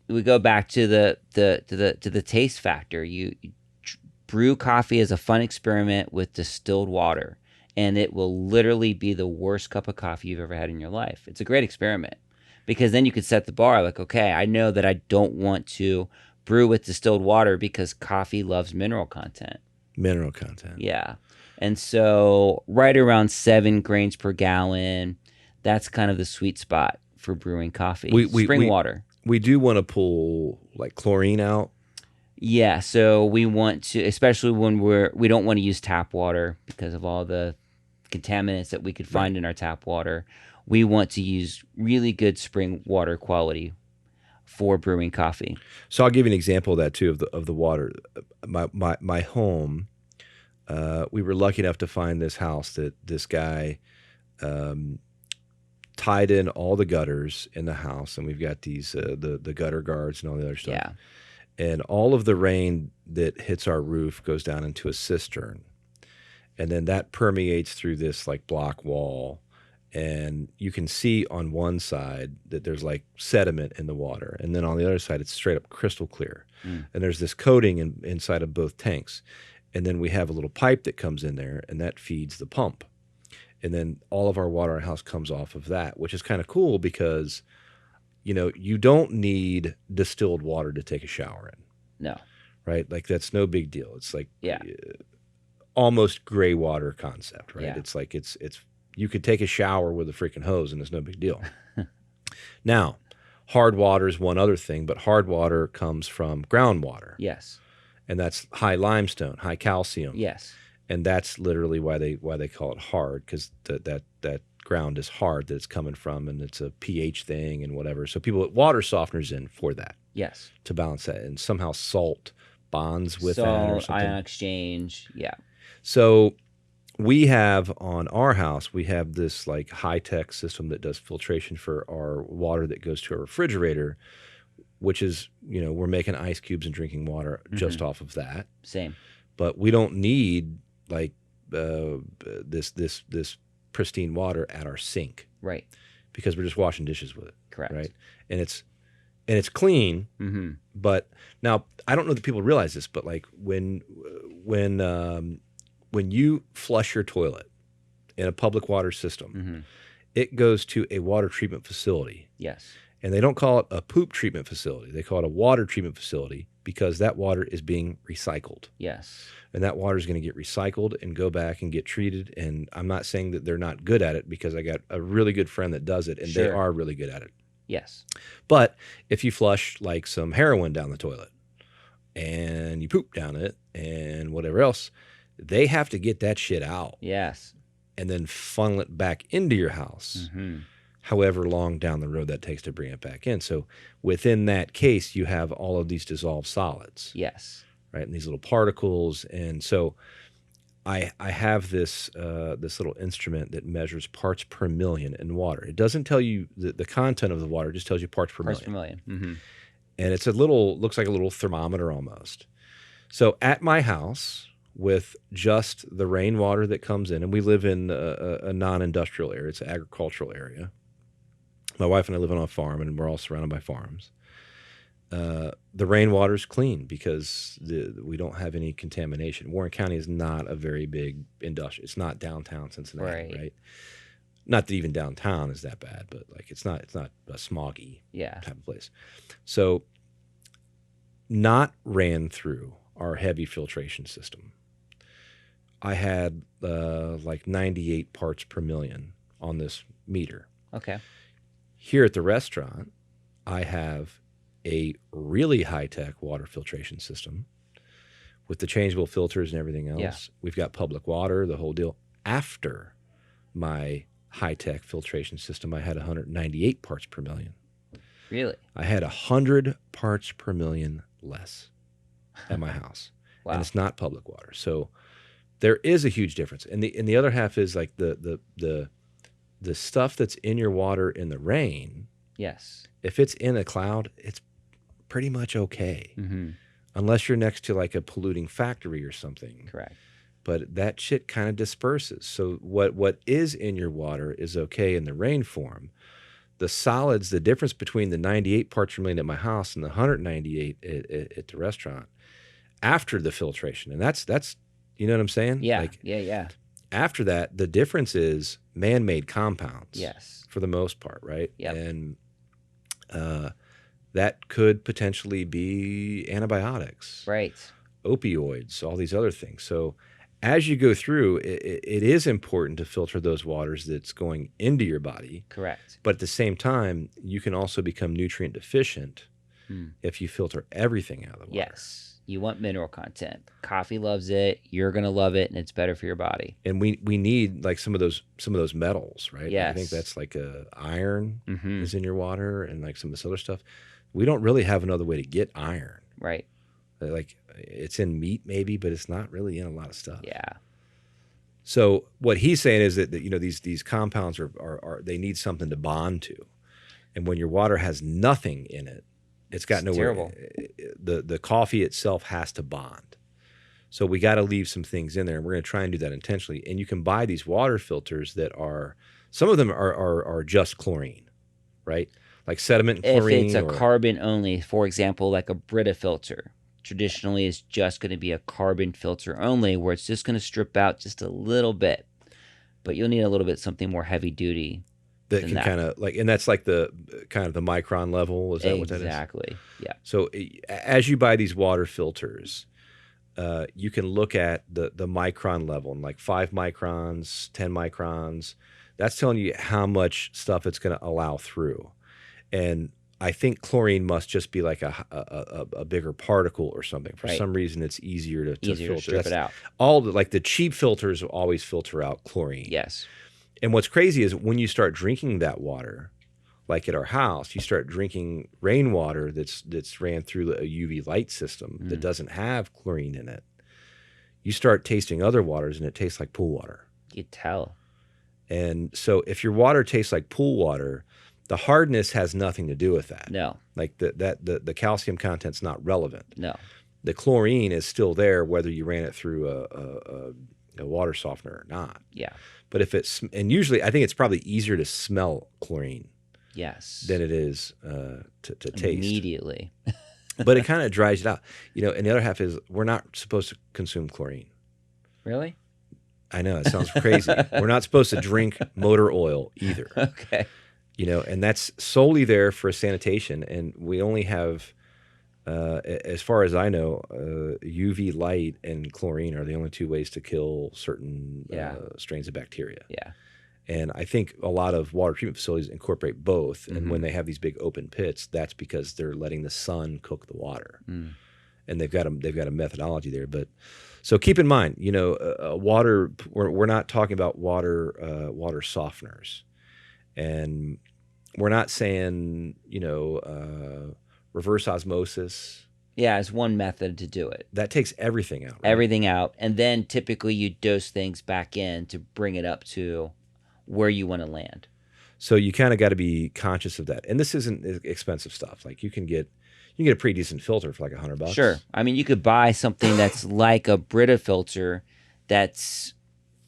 We go back to the taste factor. You brew coffee as a fun experiment with distilled water, and it will literally be the worst cup of coffee you've ever had in your life. It's a great experiment because then you could set the bar like, okay, I know that I don't want to brew with distilled water because coffee loves mineral content. Mineral content. Yeah. And so right around 7 grains per gallon, that's kind of the sweet spot for brewing coffee. Spring water. We do want to pull like chlorine out. Yeah. So we want to, especially when we don't want to use tap water because of all the contaminants that we could find in our tap water. We want to use really good spring water quality for brewing coffee. So I'll give you an example of that too, of the water. My home, we were lucky enough to find this house that this guy tied in all the gutters in the house, and we've got these the gutter guards and all the other stuff. Yeah. And all of the rain that hits our roof goes down into a cistern, and then that permeates through this like block wall. And you can see on one side that there's like sediment in the water. And then on the other side, it's straight up crystal clear. And there's this coating inside of both tanks. And then we have a little pipe that comes in there and that feeds the pump. And then all of our water in our house comes off of that, which is kind of cool because, you don't need distilled water to take a shower in. No. Right? Like that's no big deal. It's like Yeah. Almost gray water concept, right? Yeah. It's like it's you could take a shower with a freaking hose and it's no big deal. Now, hard water is one other thing, but hard water comes from groundwater. Yes. And that's high limestone, high calcium. Yes. And that's literally why they call it hard, because that ground is hard that it's coming from, and it's a pH thing and whatever. So people put water softeners in for that. Yes. To balance that, and somehow salt bonds with that or something. Ion exchange. Yeah. So we have on our house, we have this like high-tech system that does filtration for our water that goes to our refrigerator, which is, we're making ice cubes and drinking water just off of that. Same. But we don't need like this pristine water at our sink. Right. Because we're just washing dishes with it. Correct. Right. And it's clean. Mm-hmm. But now I don't know that people realize this, but like when you flush your toilet in a public water system, it goes to a water treatment facility. Yes. And they don't call it a poop treatment facility. They call it a water treatment facility because that water is being recycled. Yes. And that water is going to get recycled and go back and get treated. And I'm not saying that they're not good at it, because I got a really good friend that does it, and they are really good at it. Yes. But if you flush like some heroin down the toilet and you poop down it and whatever else, they have to get that shit out. Yes. And then funnel it back into your house. Mm-hmm. However long down the road that takes to bring it back in. So within that case, you have all of these dissolved solids. Yes. Right, and these little particles. And so I have this this little instrument that measures parts per million in water. It doesn't tell you the content of the water, it just tells you parts per million. Parts per million. Mm-hmm. And it's looks like a little thermometer almost. So at my house, with just the rainwater that comes in, and we live in a non-industrial area, it's an agricultural area. My wife and I live on a farm, and we're all surrounded by farms. The rainwater is clean because we don't have any contamination. Warren County is not a very big industrial. It's not downtown Cincinnati, right? Not that even downtown is that bad, but like it's not a smoggy type of place. So not ran through our heavy filtration system. I had like 98 parts per million on this meter. Okay. Here at the restaurant, I have a really high-tech water filtration system with the changeable filters and everything else. Yeah. We've got public water, the whole deal. After my high-tech filtration system, I had 198 parts per million. Really? I had 100 parts per million less at my house. Wow. And it's not public water. So there is a huge difference. And the other half is like the stuff that's in your water in the rain. Yes. If it's in a cloud, it's pretty much okay. Mm-hmm. Unless you're next to like a polluting factory or something. Correct. But that shit kind of disperses. So what is in your water is okay in the rain form. The solids, the difference between the 98 parts per million at my house and the 198 at the restaurant after the filtration. And that's you know what I'm saying? Yeah. Like, Yeah. after that, the difference is man-made compounds. Yes. For the most part, right? Yep. And that could potentially be antibiotics, Right. opioids, all these other things. So as you go through, it is important to filter those waters that's going into your body. Correct. But at the same time, you can also become nutrient deficient if you filter everything out of the water. Yes. You want mineral content. Coffee loves it. You're gonna love it, and it's better for your body. And we need like some of those metals, right? Yes. I think that's like iron Mm-hmm. is in your water, and like some of this other stuff. We don't really have another way to get iron. Right. Like it's in meat maybe, but it's not really in a lot of stuff. Yeah. So what he's saying is that you know these compounds are they need something to bond to, and when your water has nothing in it, it's got nowhere. Terrible. The coffee itself has to bond. So we got to leave some things in there, and we're going to try and do that intentionally. And you can buy these water filters that are some of them are just chlorine, right? Like sediment and chlorine. If it's a carbon only, for example, like a Brita filter, traditionally is just going to be a carbon filter only, where it's just going to strip out just a little bit, but you'll need a little bit something more heavy duty. That can kind of like, and that's like the kind of the micron level. Is that what that is? Exactly. Yeah. So as you buy these water filters, you can look at the micron level, and like 5 microns, 10 microns. That's telling you how much stuff it's going to allow through. And I think chlorine must just be like a bigger particle or something. For some reason, it's easier to filter. To strip it out. All like the cheap filters will always filter out chlorine. Yes. And what's crazy is when you start drinking that water, like at our house, you start drinking rainwater that's ran through a UV light system that doesn't have chlorine in it. You start tasting other waters, and it tastes like pool water. You tell. And so if your water tastes like pool water, the hardness has nothing to do with that. No. Like the calcium content's not relevant. No. The chlorine is still there whether you ran it through a water softener or not. Yeah. But if it's, and usually I think it's probably easier to smell chlorine Yes. than it is to taste. Immediately. But it kind of dries it out. You know, and the other half is we're not supposed to consume chlorine. Really? I know, it sounds crazy. We're not supposed to drink motor oil either. Okay. And that's solely there for sanitation. And we only have, as far as I know, UV light and chlorine are the only two ways to kill certain strains of bacteria. Yeah. And I think a lot of water treatment facilities incorporate both. And when they have these big open pits, that's because they're letting the sun cook the water. And they've got a methodology there. But so keep in mind, water. We're not talking about water softeners, and we're not saying reverse osmosis. Yeah, it's one method to do it. That takes everything out. Right? Everything out, and then typically you dose things back in to bring it up to where you want to land. So you kind of got to be conscious of that. And this isn't expensive stuff. Like you can get a pretty decent filter for like $100. Sure. I mean, you could buy something that's like a Brita filter that's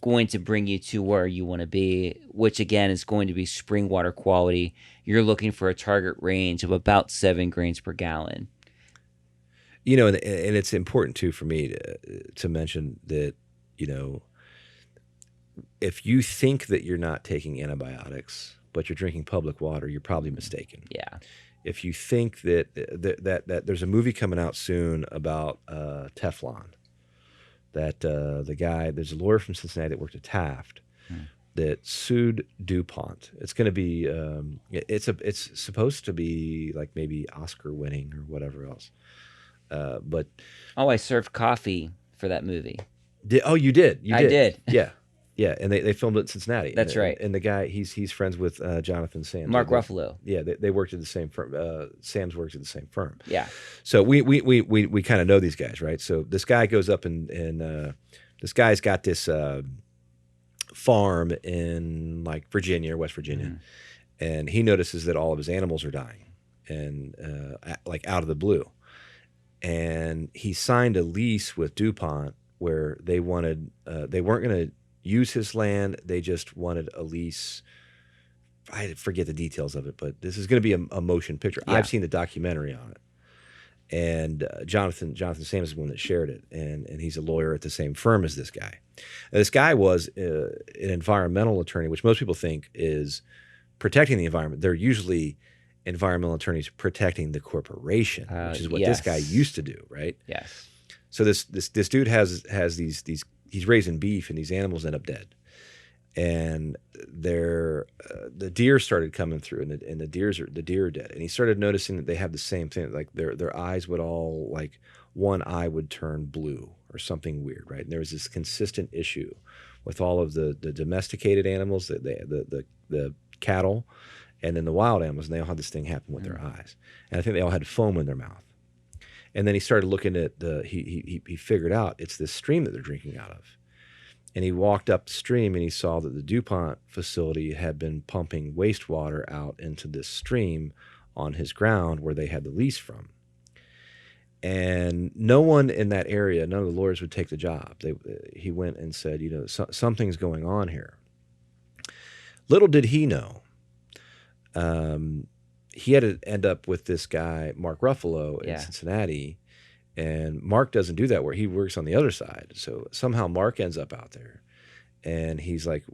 going to bring you to where you want to be, which again is going to be spring water quality. You're looking for a target range of about 7 grains per gallon. And it's important too for me to mention that, if you think that you're not taking antibiotics, but you're drinking public water, you're probably mistaken. Yeah. If you think that there's a movie coming out soon about Teflon, that there's a lawyer from Cincinnati that worked at Taft that sued DuPont. It's going to be it's supposed to be like maybe Oscar winning or whatever else. But I served coffee for that movie. You did? You did? I did. Yeah. Yeah, and they filmed it in Cincinnati. That's right. And the guy, he's friends with Jonathan Sams. Mark Ruffalo. Yeah, they worked at the same firm. Sams works at the same firm. Yeah. So we kind of know these guys, right? So this guy goes up and this guy's got this farm in like Virginia, West Virginia, and he notices that all of his animals are dying, and like out of the blue, and he signed a lease with DuPont where they weren't going to use his land. They just wanted a lease. I forget the details of it, but this is going to be a motion picture. Yeah. I've seen the documentary on it, and Jonathan Sams is the one that shared it, and he's a lawyer at the same firm as this guy. Now, this guy was an environmental attorney, which most people think is protecting the environment. They're usually environmental attorneys protecting the corporation, which is what this guy used to do, right? Yes. So this dude has these he's raising beef, and these animals end up dead, and the deer started coming through, and the deer are dead, and he started noticing that they have the same thing, like their eyes would all, like one eye would turn blue or something weird, right? And there was this consistent issue with all of the domesticated animals, the cattle, and then the wild animals, and they all had this thing happen with their eyes, and I think they all had foam in their mouth. And then he started looking at he figured out it's this stream that they're drinking out of. And he walked up the stream and he saw that the DuPont facility had been pumping wastewater out into this stream on his ground where they had the lease from. And no one in that area, none of the lawyers would take the job. He went and said, something's going on here. Little did he know, he had to end up with this guy, Mark Ruffalo, in Cincinnati, and Mark doesn't do that work. He works on the other side. So somehow Mark ends up out there, and he's like,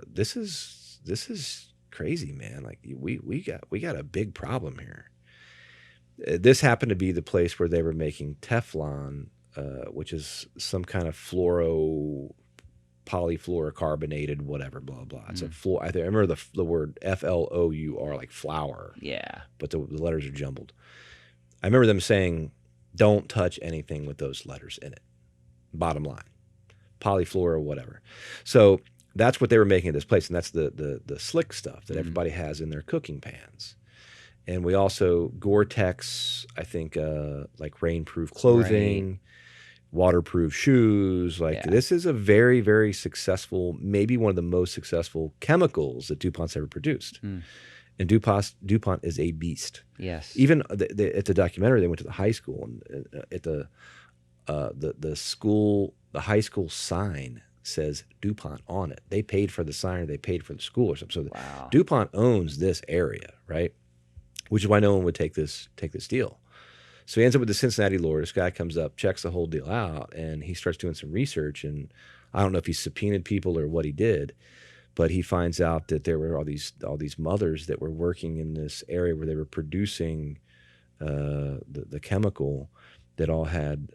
"This is crazy, man. Like we got a big problem here." This happened to be the place where they were making Teflon, which is some kind of polyfluorocarbonated, whatever, blah blah. It's a floor. I remember the word FLOUR, like flour. Yeah. But the letters are jumbled. I remember them saying, "Don't touch anything with those letters in it." Bottom line, polyfluoro, whatever. So that's what they were making at this place, and that's the slick stuff that everybody has in their cooking pans. And we also Gore-Tex, I think, like rainproof clothing. Right. Waterproof shoes. This is a very, very successful, maybe one of the most successful chemicals that DuPont's ever produced. And DuPont is a beast. Yes. Even at the documentary, they went to the high school, and at the high school sign says DuPont on it. They paid for the sign, or they paid for the school or something. So DuPont owns this area, right? Which is why no one would take this deal. So he ends up with the Cincinnati lawyer. This guy comes up, checks the whole deal out, and he starts doing some research. And I don't know if he subpoenaed people or what he did, But he finds out that there were all these mothers that were working in this area where they were producing the chemical that all had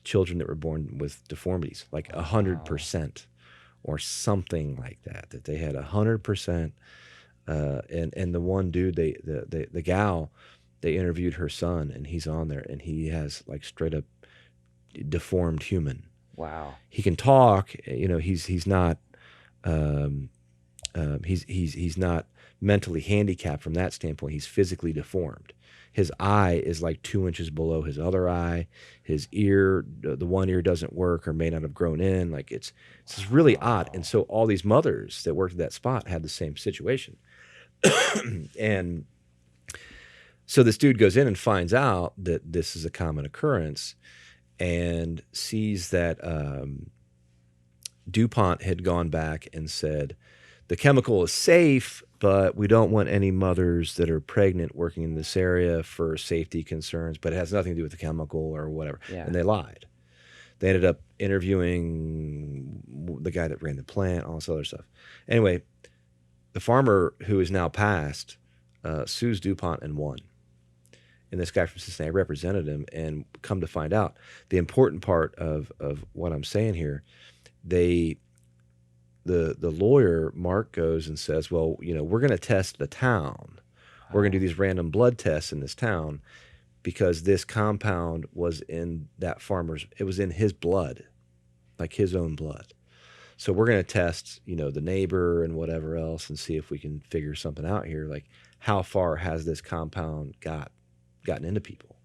children that were born with deformities, like 100% or something like that. That they had 100%. And the one dude, the gal, they interviewed her son, and he's on there, and he has like straight up deformed human. Wow. He can talk. He's not. He's not mentally handicapped from that standpoint. He's physically deformed. His eye is like 2 inches below his other eye. His ear, the one ear doesn't work or may not have grown in. Like it's really odd. And so all these mothers that worked at that spot had the same situation. And so this dude goes in and finds out that this is a common occurrence, and sees that DuPont had gone back and said, the chemical is safe, but we don't want any mothers that are pregnant working in this area for safety concerns, but it has nothing to do with the chemical or whatever. Yeah. And they lied. They ended up interviewing the guy that ran the plant, all this other stuff. Anyway, the farmer who is now passed sues DuPont and won. And this guy from Cincinnati represented him, and come to find out, the important part of what I'm saying here, the lawyer, Mark, goes and says, well, we're going to test the town. We're going to do these random blood tests in this town because this compound was in that farmer's, it was in his blood, like his own blood. So we're going to test, the neighbor and whatever else and see if we can figure something out here. Like, how far has this compound gotten into people?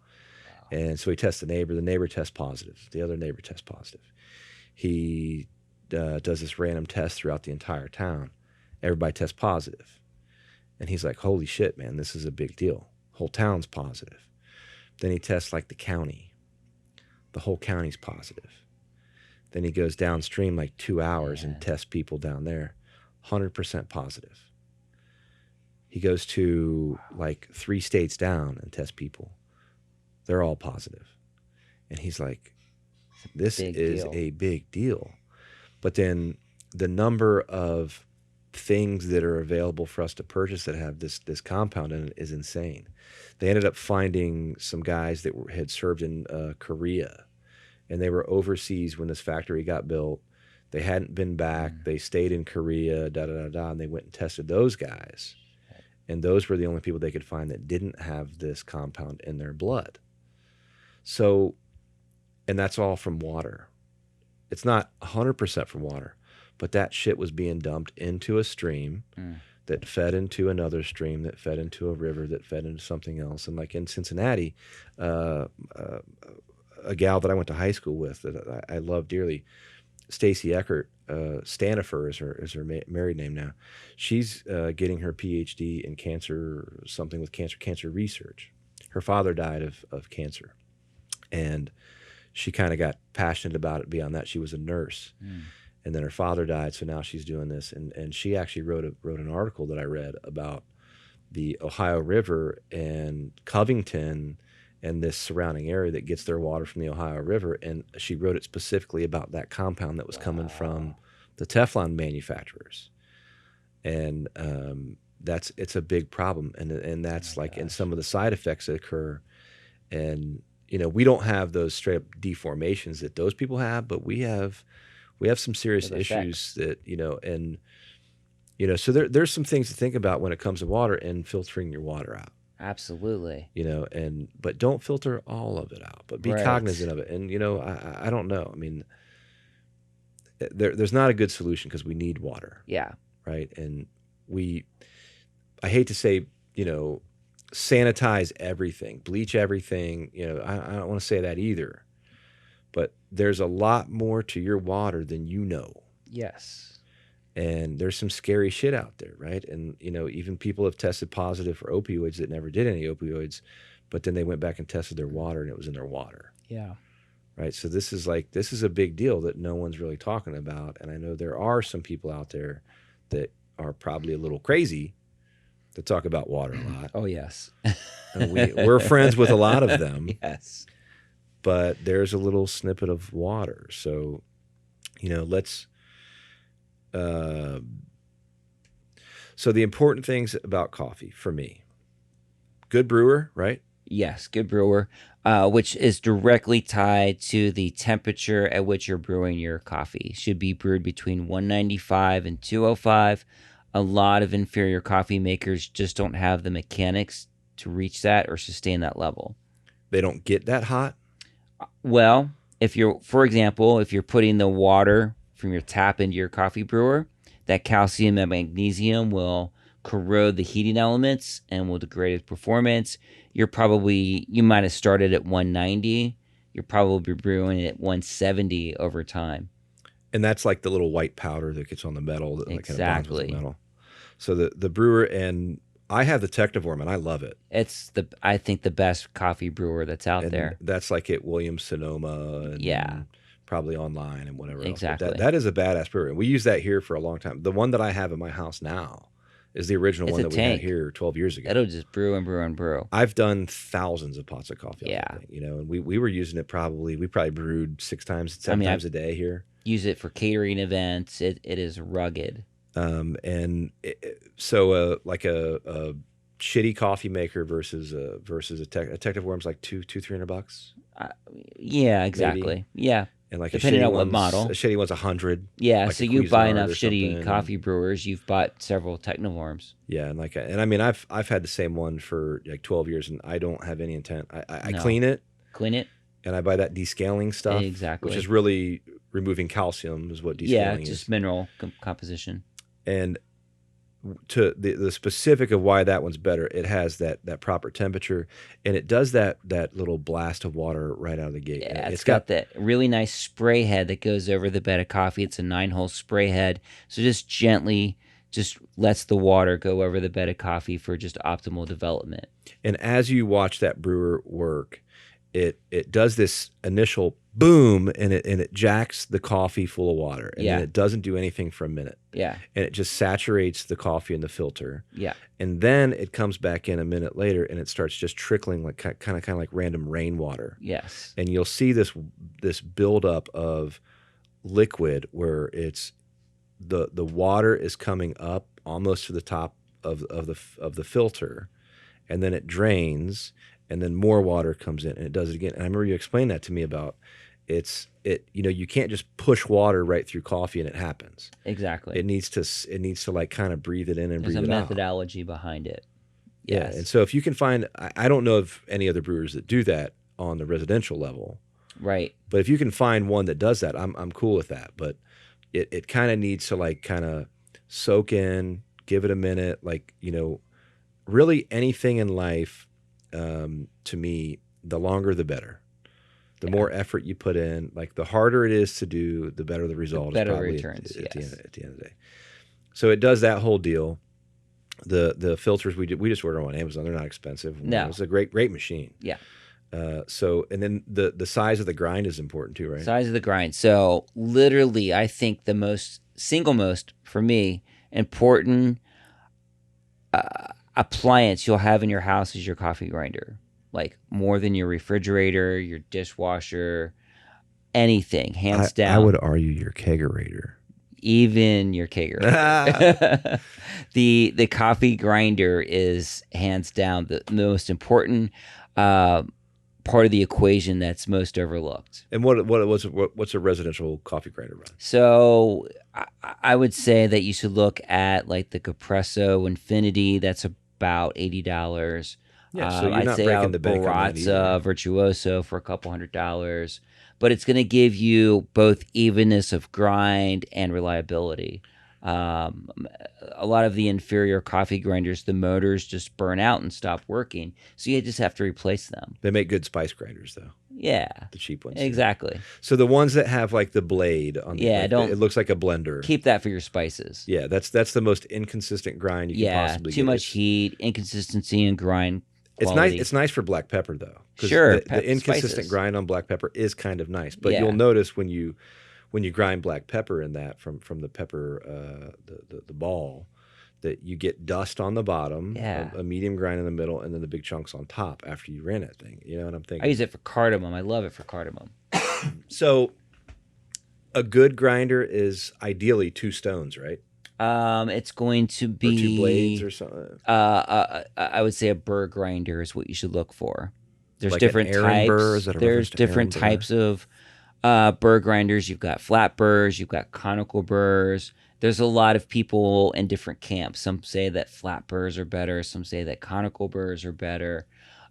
Wow. And so he tests the neighbor tests positive. The other neighbor tests positive. He does this random test throughout the entire town. Everybody tests positive. And he's like, holy shit, man, this is a big deal. Whole town's positive. Then he tests like the county. The whole county's positive. Then he goes downstream like 2 hours and tests people down there. 100% positive. He goes to like 3 states down and tests people. They're all positive. And he's like, this is a big deal. But then the number of things that are available for us to purchase that have this compound in it is insane. They ended up finding some guys that had served in Korea, and they were overseas when this factory got built. They hadn't been back. They stayed in Korea, and they went and tested those guys. And those were the only people they could find that didn't have this compound in their blood. So, and that's all from water. It's not 100% from water, but that shit was being dumped into a stream that fed into another stream that fed into a river that fed into something else. And like in Cincinnati, a gal that I went to high school with that I love dearly, Stacy Eckert, Stanifer is her married name now. She's getting her PhD in cancer, something with cancer research. Her father died of cancer, and she kind of got passionate about it beyond that. She was a nurse, and then her father died, so now she's doing this. And she actually wrote an article that I read about the Ohio River and Covington and this surrounding area that gets their water from the Ohio River. And she wrote it specifically about that compound that was coming from the Teflon manufacturers. And it's a big problem. And that's in some of the side effects that occur. And, we don't have those straight up deformations that those people have, but we have some serious issues that, so there's some things to think about when it comes to water and filtering your water out. Absolutely. But don't filter all of it out, but be cognizant of it. And, I don't know. I mean, there's not a good solution because we need water. Yeah. Right. And I hate to say, sanitize everything, bleach everything. I don't want to say that either, but there's a lot more to your water than you know. Yes. And there's some scary shit out there, right? And, even people have tested positive for opioids that never did any opioids, but then they went back and tested their water and it was in their water. Yeah. Right. So this is a big deal that no one's really talking about. And I know there are some people out there that are probably a little crazy that talk about water a lot. Oh, yes. And we're friends with a lot of them. Yes. But there's a little snippet of water. So, let's So the important things about coffee for me, good brewer, right? Yes, good brewer, which is directly tied to the temperature at which you're brewing your coffee. Should be brewed between 195 and 205. A lot of inferior coffee makers just don't have the mechanics to reach that or sustain that level. They don't get that hot. Well, for example, if you're putting the water from your tap into your coffee brewer, that calcium and magnesium will corrode the heating elements and will degrade its performance. You might have started at 190. You're probably brewing at 170 over time. And that's like the little white powder that gets on the metal that kind of bonds with the metal. So the brewer, and I have the Technivorm and I love it. I think the best coffee brewer that's out and there. That's like at Williams Sonoma and probably online and whatever exactly. else. That is a badass brewer. And we use that here for a long time. The one that I have in my house now is the original one that we had here 12 years ago. It'll just brew and brew and brew. I've done thousands of pots of coffee. And we were using it we probably brewed 6 times, 7 times a day here. Use it for catering events. It is rugged. So like a shitty coffee maker versus a Technivorm's like $200-$300. Yeah, exactly. Maybe. Yeah. And like depending on what model. A shitty one's $100. Yeah, like so you buy enough shitty coffee brewers, you've bought several Technivorms. Yeah, and I mean I've had the same one for like 12 years, and I don't have any intent. I clean it, and I buy that descaling stuff, which is really removing calcium, is what descaling is. Yeah, just mineral composition. And to the specific of why that one's better, it has that proper temperature, and it does that little blast of water right out of the gate. Yeah, it's got that really nice spray head that goes over the bed of coffee. It's a 9-hole spray head, so just gently lets the water go over the bed of coffee for just optimal development. And as you watch that brewer work, it does this initial boom, and it jacks the coffee full of water, and then it doesn't do anything for a minute. Yeah, and it just saturates the coffee in the filter. Yeah, and then it comes back in a minute later, and it starts just trickling like kind of like random rainwater. Yes, and you'll see this buildup of liquid where it's the water is coming up almost to the top of the filter, and then it drains. And then more water comes in, and it does it again. And I remember you explained that to me about you can't just push water right through coffee and it happens. Exactly. It needs to like kind of breathe it in and breathe it out. There's a methodology behind it. Yes. Yeah. And so if you can find, I don't know of any other brewers that do that on the residential level. Right. But if you can find one that does that, I'm cool with that. But it kind of needs to like kind of soak in, give it a minute, like, really anything in life. To me, the longer the better. The more effort you put in, like the harder it is to do, the better the result. Better is probably returns. at the end of the day. So it does that whole deal. The filters we just order them on Amazon. They're not expensive. No, it's a great machine. Yeah. So and then the size of the grind is important too, right? Size of the grind. So literally, I think the single most for me important appliance you'll have in your house is your coffee grinder. Like more than your refrigerator, your dishwasher, anything, hands down. I would argue your kegerator. Even your kegerator. The coffee grinder is hands down the most important part of the equation that's most overlooked. And what's a residential coffee grinder run? So I would say that you should look at like the Capresso Infinity. That's about $80. Yeah, so you're not breaking the bank on that either. Virtuoso for a couple $100, but it's going to give you both evenness of grind and reliability. A lot of the inferior coffee grinders, the motors just burn out and stop working, so you just have to replace them. They make good spice grinders, though. Yeah, the cheap ones. Exactly. So the ones that have like the blade on, it looks like a blender. Keep that for your spices. Yeah, that's the most inconsistent grind you can possibly get. Too much heat, inconsistency, and grind. Quality. It's nice for black pepper though. Sure, the inconsistent grind on black pepper is kind of nice, but you'll notice when you grind black pepper in that from the pepper the ball, that you get dust on the bottom, a medium grind in the middle, and then the big chunks on top after you ran that thing. You know what I'm thinking? I use it for cardamom. I love it for cardamom. So a good grinder is ideally 2 stones, right? It's going to or two blades be or something? I would say a burr grinder is what you should look for. There's Like an different Aaron burr? Is types. that a reference There's to Aaron different burr? types of burr grinders. You've got flat burrs, you've got conical burrs. There's a lot of people in different camps. Some say that flat burrs are better. Some say that conical burrs are better.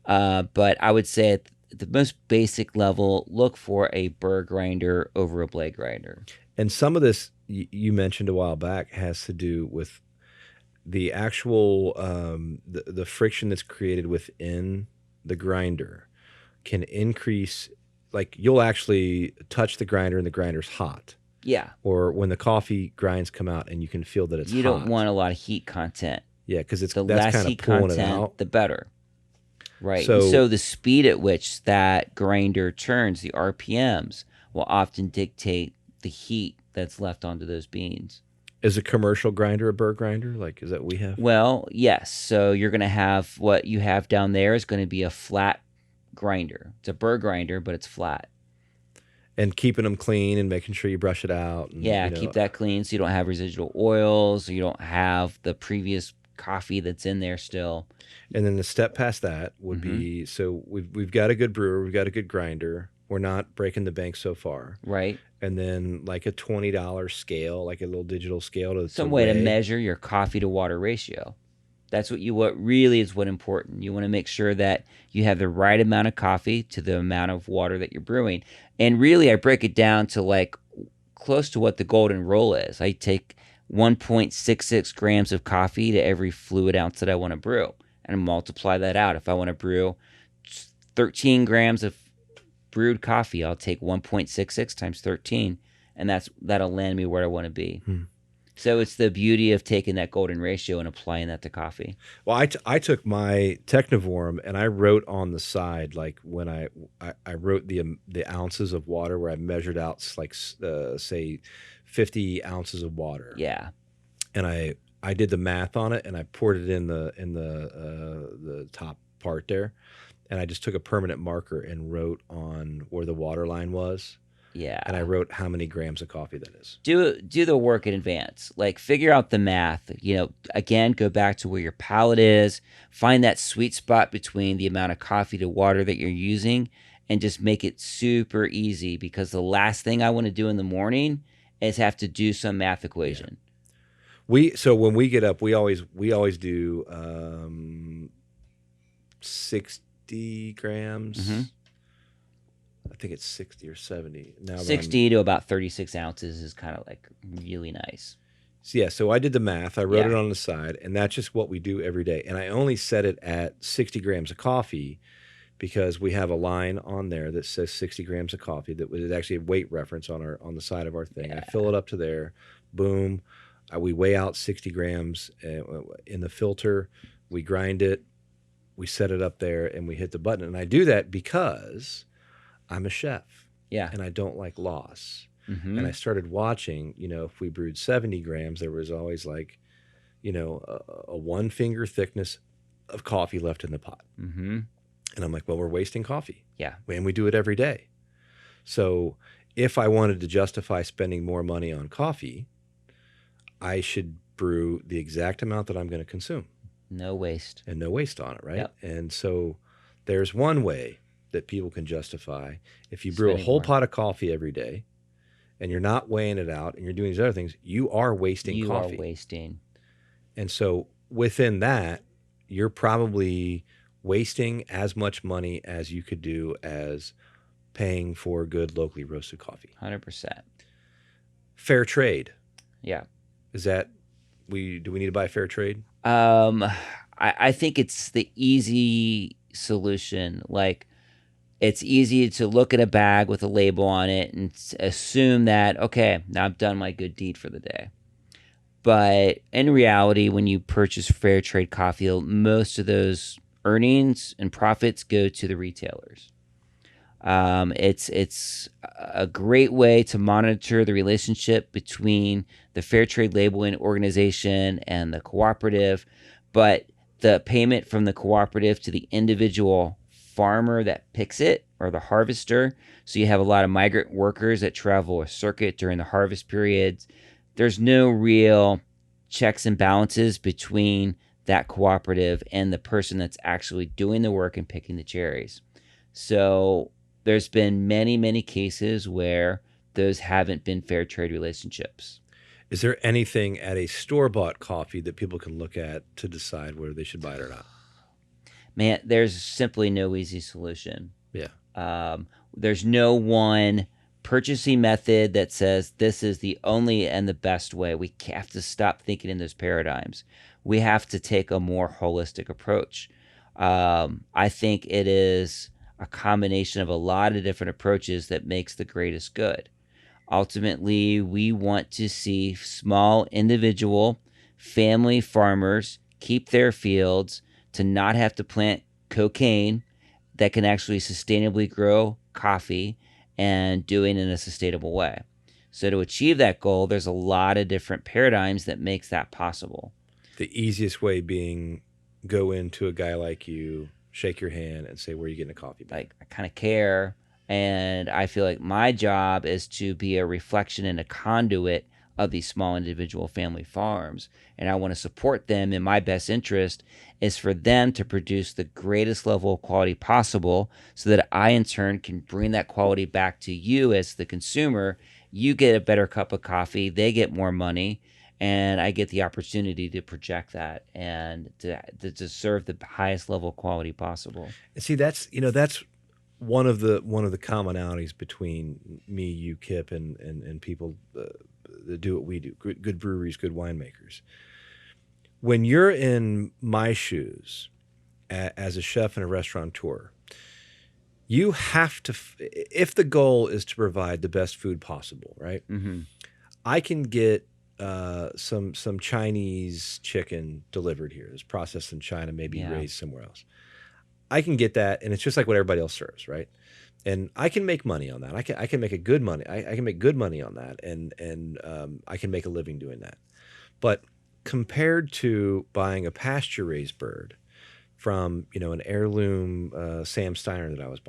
But I would say at the most basic level, look for a burr grinder over a blade grinder. And some of this you mentioned a while back has to do with the actual the friction that's created within the grinder can increase. Like you'll actually touch the grinder and the grinder's hot, Yeah, or when the coffee grinds come out and you can feel that it's you hot. don't want a lot of heat content. Yeah, because The that's less kind of heat pulling it content, out. the better. Right. So- And so the speed at which that grinder turns, the RPMs, will often dictate the heat that's left onto those beans. Is a commercial grinder a burr grinder? Like, is that what we have? Well, yes. So you're going to have what you have down there is going to be a flat grinder. It's a burr grinder, but it's flat. And keeping them clean and making sure you brush it out. And, Yeah, you know, keep that clean so you don't have residual oils, or you don't have the previous coffee that's in there still. And then the step past that would be, so we've got a good brewer, we've got a good grinder. We're not breaking the bank so far. Right. And then like a $20 scale, like a little digital scale to Some way to weigh. measure your coffee to water ratio. That's what really is what important. You want to make sure that you have the right amount of coffee to the amount of water that you're brewing. And really, I break it down to like close to what the golden rule is. I take 1.66 grams of coffee to every fluid ounce that I want to brew, and multiply that out. If I want to brew 13 grams of brewed coffee, I'll take 1.66 times 13, and that'll land me where I want to be. So it's the beauty of taking that golden ratio and applying that to coffee. Well, I took my Technivorum and I wrote on the side, like when I wrote the ounces of water, where I measured out like say 50 ounces of water. Yeah. And I did the math on it and I poured it in the top part there, and I just took a permanent marker and wrote on where the water line was. Yeah. And I wrote how many grams of coffee that is. Do the work in advance. Like figure out the math. Again, go back to where your palate is. Find that sweet spot between the amount of coffee to water that you're using, and just make it super easy. Because the last thing I want to do in the morning is have to do some math equation. So when we get up, we always do 60 grams. I think it's 60 or 70 now. 60 to about 36 ounces is kind of like really nice. So I did the math. I wrote it on the side, and that's just what we do every day. And I only set it at 60 grams of coffee because we have a line on there that says 60 grams of coffee. That was actually a weight reference on the side of our thing. I fill it up to there. Boom. We weigh out 60 grams in the filter. We grind it. We set it up there, and we hit the button. And I do that because I'm a chef. Yeah. And I don't like loss. Mm-hmm. And I started watching, if we brewed 70 grams, there was always like, a one finger thickness of coffee left in the pot. Mm-hmm. And I'm like, well, we're wasting coffee. Yeah. And we do it every day. So if I wanted to justify spending more money on coffee, I should brew the exact amount that I'm going to consume. No waste. And no waste on it, right? Yep. And so there's one way that people can justify. If you brew Spending a whole more. pot of coffee every day and you're not weighing it out and you're doing these other things, you are wasting You coffee. are wasting. And so within that, you're probably wasting as much money as you could do as paying for good locally roasted coffee. 100%. Fair trade. Yeah. Is that do we need to buy fair trade? I think it's the easy solution. Like, it's easy to look at a bag with a label on it and assume that, okay, now I've done my good deed for the day. But in reality, when you purchase fair trade coffee, most of those earnings and profits go to the retailers. It's a great way to monitor the relationship between the fair trade labeling organization and the cooperative, but the payment from the cooperative to the individual farmer that picks it, or the harvester. So you have a lot of migrant workers that travel a circuit during the harvest periods. There's no real checks and balances between that cooperative and the person that's actually doing the work and picking the cherries. So there's been many, many cases where those haven't been fair trade relationships. Is there anything at a store-bought coffee that people can look at to decide whether they should buy it or not? Man, there's simply no easy solution. Yeah. There's no one purchasing method that says this is the only and the best way. We have to stop thinking in those paradigms. We have to take a more holistic approach. I think it is a combination of a lot of different approaches that makes the greatest good. Ultimately, we want to see small individual family farmers keep their fields, to not have to plant cocaine, that can actually sustainably grow coffee and doing it in a sustainable way. So to achieve that goal, there's a lot of different paradigms that makes that possible. The easiest way being go into a guy like you, shake your hand, and say, where are you getting a coffee? Like, I kind of care. And I feel like my job is to be a reflection and a conduit of these small individual family farms. And I want to support them. In my best interest is for them to produce the greatest level of quality possible, so that I, in turn, can bring that quality back to you as the consumer. You get a better cup of coffee, they get more money, and I get the opportunity to project that and to serve the highest level of quality possible. And see, that's one of the commonalities between me, you, Kip, and people that do what we do. Good breweries, good winemakers. When you're in my shoes as a chef and a restaurateur, you have to, if the goal is to provide the best food possible, right? Mm-hmm. I can get some Chinese chicken delivered here. It's processed in China, maybe raised somewhere else. I can get that, and it's just like what everybody else serves, right? And I can make money on that. I can make a good money. I can make good money on that, and I can make a living doing that. But compared to buying a pasture raised bird from an heirloom Sam Steiner that I was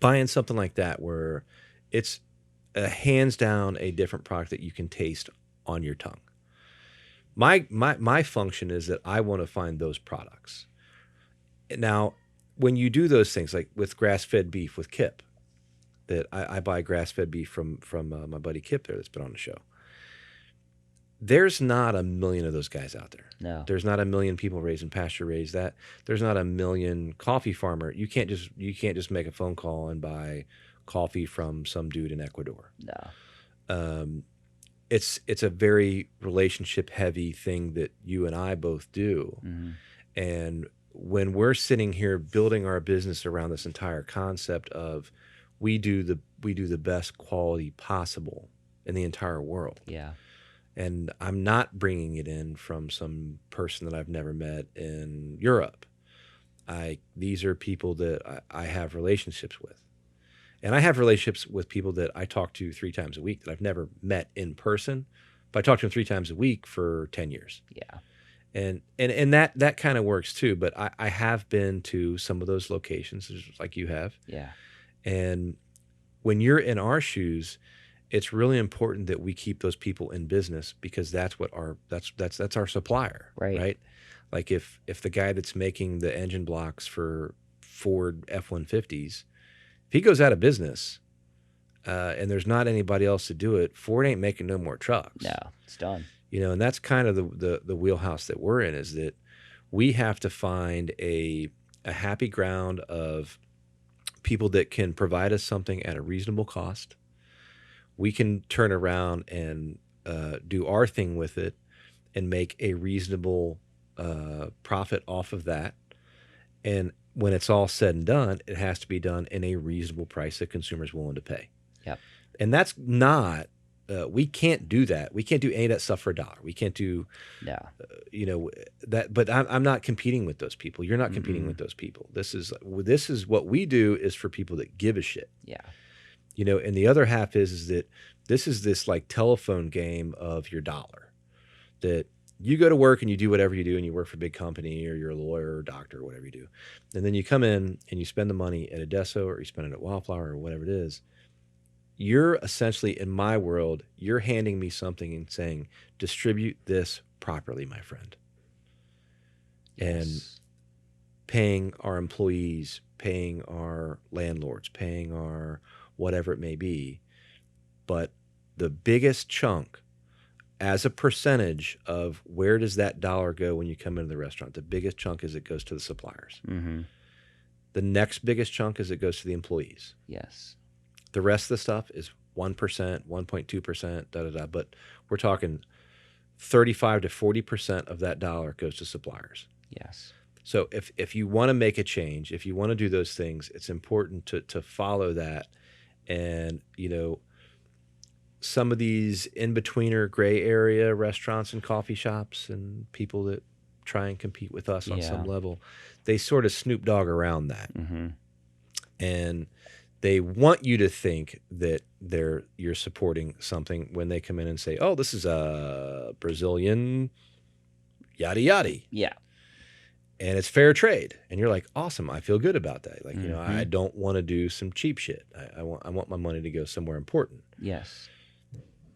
buying something like that where it's hands down a different product that you can taste on your tongue. My function is that I want to find those products. Now, when you do those things, like with grass-fed beef with Kip, that I buy grass-fed beef from my buddy Kip there that's been on the show. There's not a million of those guys out there. No. There's not a million people raising pasture raised that. There's not a million coffee farmer. You can't just make a phone call and buy coffee from some dude in Ecuador. No. It's a very relationship heavy thing that you and I both do. Mm-hmm. And when we're sitting here building our business around this entire concept of we do the best quality possible in the entire world. Yeah. And I'm not bringing it in from some person that I've never met in Europe. These are people that I have relationships with. And I have relationships with people that I talk to 3 times a week that I've never met in person, but I talk to them 3 times a week for 10 years. Yeah. And that kind of works too. But I have been to some of those locations, just like you have. Yeah. And when you're in our shoes, it's really important that we keep those people in business, because that's what that's our supplier, right? Like if the guy that's making the engine blocks for Ford F-150s, if he goes out of business and there's not anybody else to do it, Ford ain't making no more trucks. No, it's done. And that's kind of the wheelhouse that we're in, is that we have to find a happy ground of people that can provide us something at a reasonable cost. We can turn around and do our thing with it and make a reasonable profit off of that. And when it's all said and done, it has to be done in a reasonable price that consumers are willing to pay. Yep. And that's not, we can't do that. We can't do any of that stuff for $1. We can't do, that. But I'm not competing with those people. You're not competing with those people. This is what we do is for people that give a shit. Yeah. And the other half is that this is this like telephone game of your dollar, that you go to work and you do whatever you do and you work for a big company or you're a lawyer or doctor or whatever you do. And then you come in and you spend the money at Adesso or you spend it at Wildflower or whatever it is. you're essentially, in my world, you're handing me something and saying, distribute this properly, my friend. And Yes. paying our employees, paying our landlords, paying our whatever it may be. But the biggest chunk as a percentage of where does that dollar go when you come into the restaurant, the biggest chunk is it goes to the suppliers. Mm-hmm. The next biggest chunk is it goes to the employees. Yes. The rest of the stuff is 1%, 1.2%, da da da. But we're talking 35 to 40% of that dollar goes to suppliers. Yes. So if you want to make a change, if you want to do those things, it's important to follow that. And, you know, some of these in-betweener gray area restaurants and coffee shops and people that try and compete with us on some level, they sort of Snoop Dogg around that. Mm-hmm. And they want you to think that you're supporting something when they come in and say, oh, this is a Brazilian yada yada. Yeah. And it's fair trade. And you're like, awesome, I feel good about that. Like, you know, Mm-hmm. I don't want to do some cheap shit. I want my money to go somewhere important. Yes.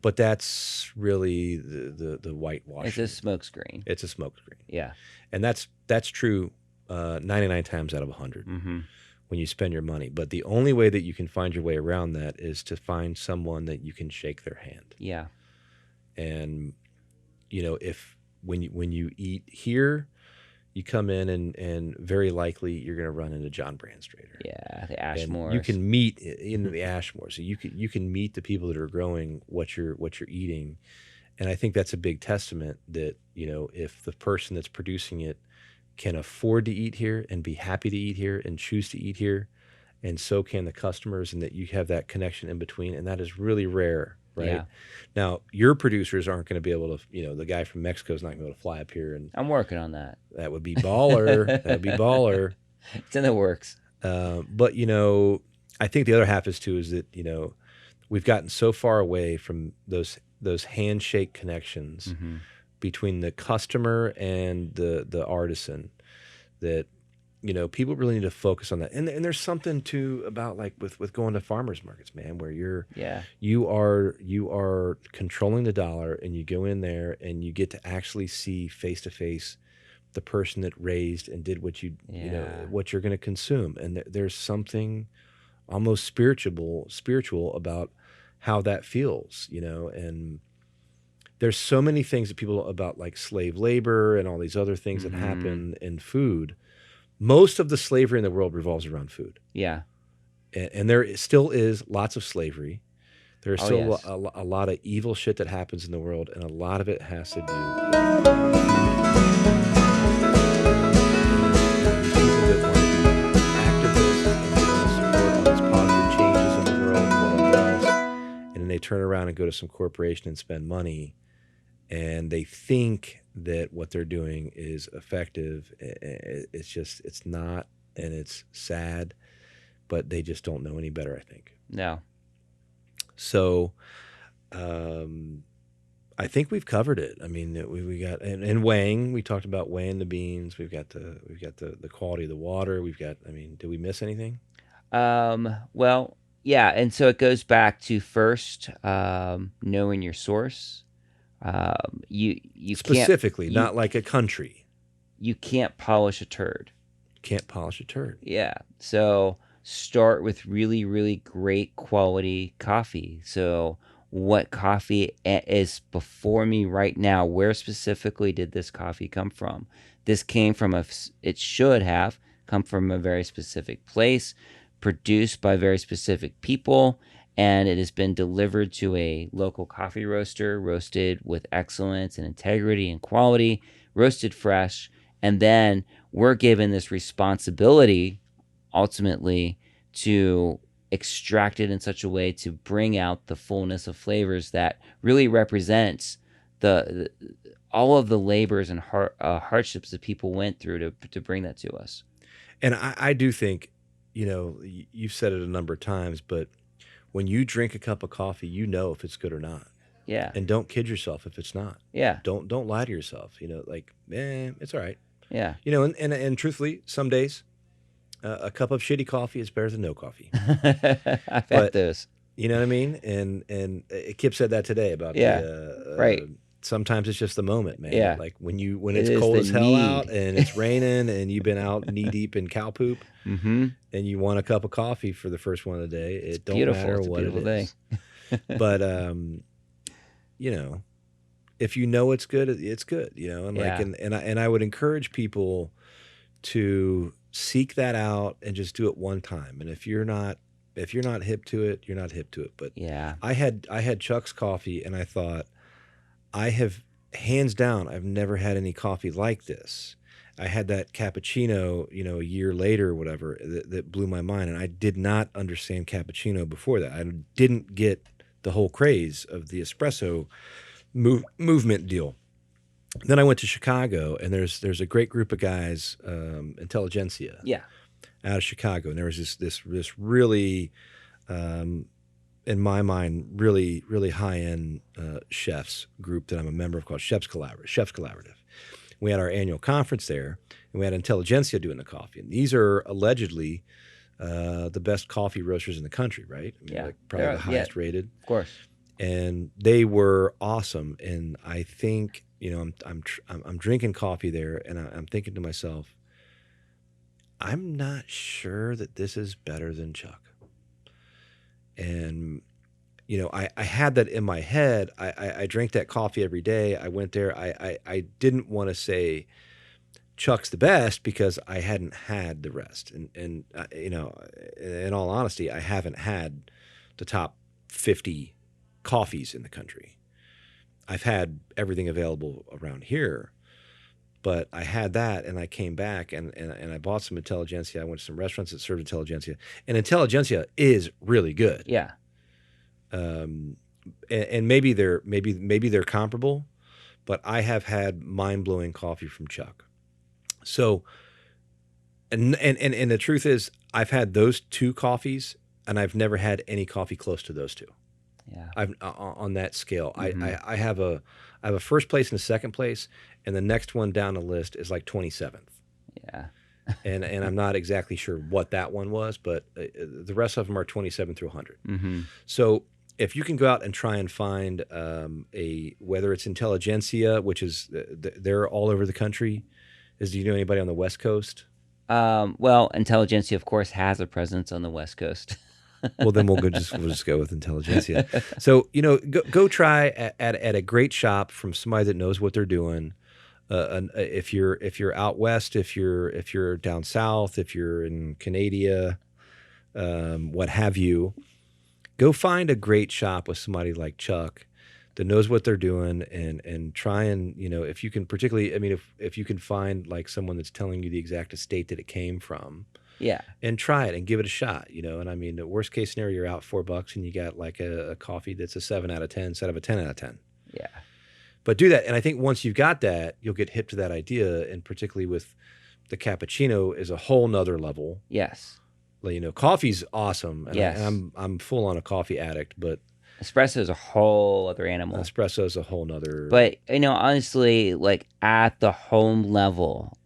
But that's really the whitewash. It's a smokescreen. It's a smokescreen. Yeah. And that's true 99 times out of 100 Mm-hmm. when you spend your money. But the only way that you can find your way around that is to find someone that you can shake their hand. Yeah. And, you know, when you eat here, you come in and very likely you're going to run into John Brandstrader. Yeah. The And Ashmores. you can meet in the Ashmores. So you can meet the people that are growing what you're eating. And I think that's a big testament that, you know, if the person that's producing it can afford to eat here and be happy to eat here and choose to eat here, and so can the customers, and that you have that connection in between. And that is really rare, right? Yeah. Now, your producers aren't going to be able to, you know, the guy from Mexico is not going to be able to fly up here, and I'm working on that. that would be baller. That would be baller. It's in the works. But, you know, I think the other half is that, you know, we've gotten so far away from those handshake connections Mm-hmm. between the customer and the artisan that, you know, people really need to focus on that. And there's something too about like with going to farmers markets, man, where you are controlling the dollar, and you go in there and you get to actually see face to face the person that raised and did what you know what you're going to consume. And there's something almost spiritual about how that feels, you know. And there's so many things that people about like slave labor and all these other things that happen in food. Most of the slavery in the world revolves around food. Yeah. And there still is lots of slavery. There's still yes. a lot of evil shit that happens in the world, and a lot of it has to do with people that want to be activists and they want to support all these positive changes in the world and whatever else. And then they turn around and go to some corporation and spend money, and they think that what they're doing is effective. It's not, and it's sad, but they just don't know any better, I think. No. So I think we've covered it. I mean, we got and weighing. We talked about weighing the beans. We've got the quality of the water. We've got. I mean, did we miss anything? Well, yeah, and so it goes back to first knowing your source. You Specifically, can't, not like a country. You can't polish a turd. Can't polish a turd. Yeah. So start with really, really great quality coffee. So what coffee is before me right now? Where specifically did this coffee come from? This came from it should have come from a very specific place, produced by very specific people, and it has been delivered to a local coffee roaster, roasted with excellence and integrity and quality, roasted fresh. And then we're given this responsibility, ultimately, to extract it in such a way to bring out the fullness of flavors that really represents all of the labors and hardships that people went through to bring that to us. And I do think, you know, you've said it a number of times, but when you drink a cup of coffee, you know if it's good or not. Yeah. And don't kid yourself if it's not. Yeah. Don't lie to yourself. You know, like, it's all right. Yeah. You know, and truthfully, some days a cup of shitty coffee is better than no coffee. I've had those. You know what I mean? And Kip said that today about Yeah. Right. Sometimes it's just the moment, man. Yeah. Like when It it's is cold the as hell need. out and it's raining and you've been out knee deep in cow poop Mm-hmm. and you want a cup of coffee for the first one of the day. It don't beautiful. matter It's a what it beautiful day. is. But you know, if you know it's good, it's good. You know, and like Yeah. and I would encourage people to seek that out and just do it one time. And if you're not hip to it, you're not hip to it. But Yeah. I had Chuck's coffee and I thought, I have hands down, I've never had any coffee like this. I had that cappuccino, you know, a year later or whatever, that blew my mind. And I did not understand cappuccino before that. I didn't get the whole craze of the espresso movement deal. Then I went to Chicago, and there's a great group of guys, Intelligentsia, Yeah. out of Chicago, and there was this really, in my mind, really high end chefs group that I'm a member of called Chefs Collaborative. We had our annual conference there, and we had Intelligentsia doing the coffee, and these are allegedly the best coffee roasters in the country, right? I mean, Yeah. like probably the highest rated. Of course. And they were awesome. And I think, you know, I'm drinking coffee there, and I'm thinking to myself, I'm not sure that this is better than Chuck. And you know, I had that in my head. I drank that coffee every day. I went there. I didn't want to say Chuck's the best because I hadn't had the rest. And you know, in all honesty, I haven't had the top 50 coffees in the country. I've had everything available around here, but I had that, and I came back and I bought some Intelligentsia. I went to some restaurants that served Intelligentsia, and Intelligentsia is really good. Yeah. And maybe they're comparable, but I have had mind-blowing coffee from Chuck. So, and the truth is, I've had those two coffees, and I've never had any coffee close to those two. Yeah. I've on that scale. Mm-hmm. I have a first place and a second place, and the next one down the list is like 27th. Yeah. and I'm not exactly sure what that one was, but the rest of them are 27 through 100. Mm-hmm. So if you can go out and try and find whether it's Intelligentsia, which is they're all over the country. Do you know anybody on the West Coast? Well, Intelligentsia, of course, has a presence on the West Coast. Well, then we'll just go with Intelligentsia. So, you know, go try at a great shop from somebody that knows what they're doing. If you're out west, if you're down south, if you're in Canada, what have you, go find a great shop with somebody like Chuck that knows what they're doing, and try and, you know, if you can, particularly, I mean, if you can find like someone that's telling you the exact estate that it came from. Yeah. And try it and give it a shot, you know. And I mean, the worst case scenario, you're out $4 and you got like a coffee that's a 7 out of 10 instead of a 10 out of 10. Yeah. But do that. And I think once you've got that, you'll get hip to that idea. And particularly with the cappuccino is a whole nother level. Yes. Like, you know, coffee's awesome. And Yes. I'm full on a coffee addict, but Espresso is a whole other animal. espresso is a whole nother. But, you know, honestly, like at the home level,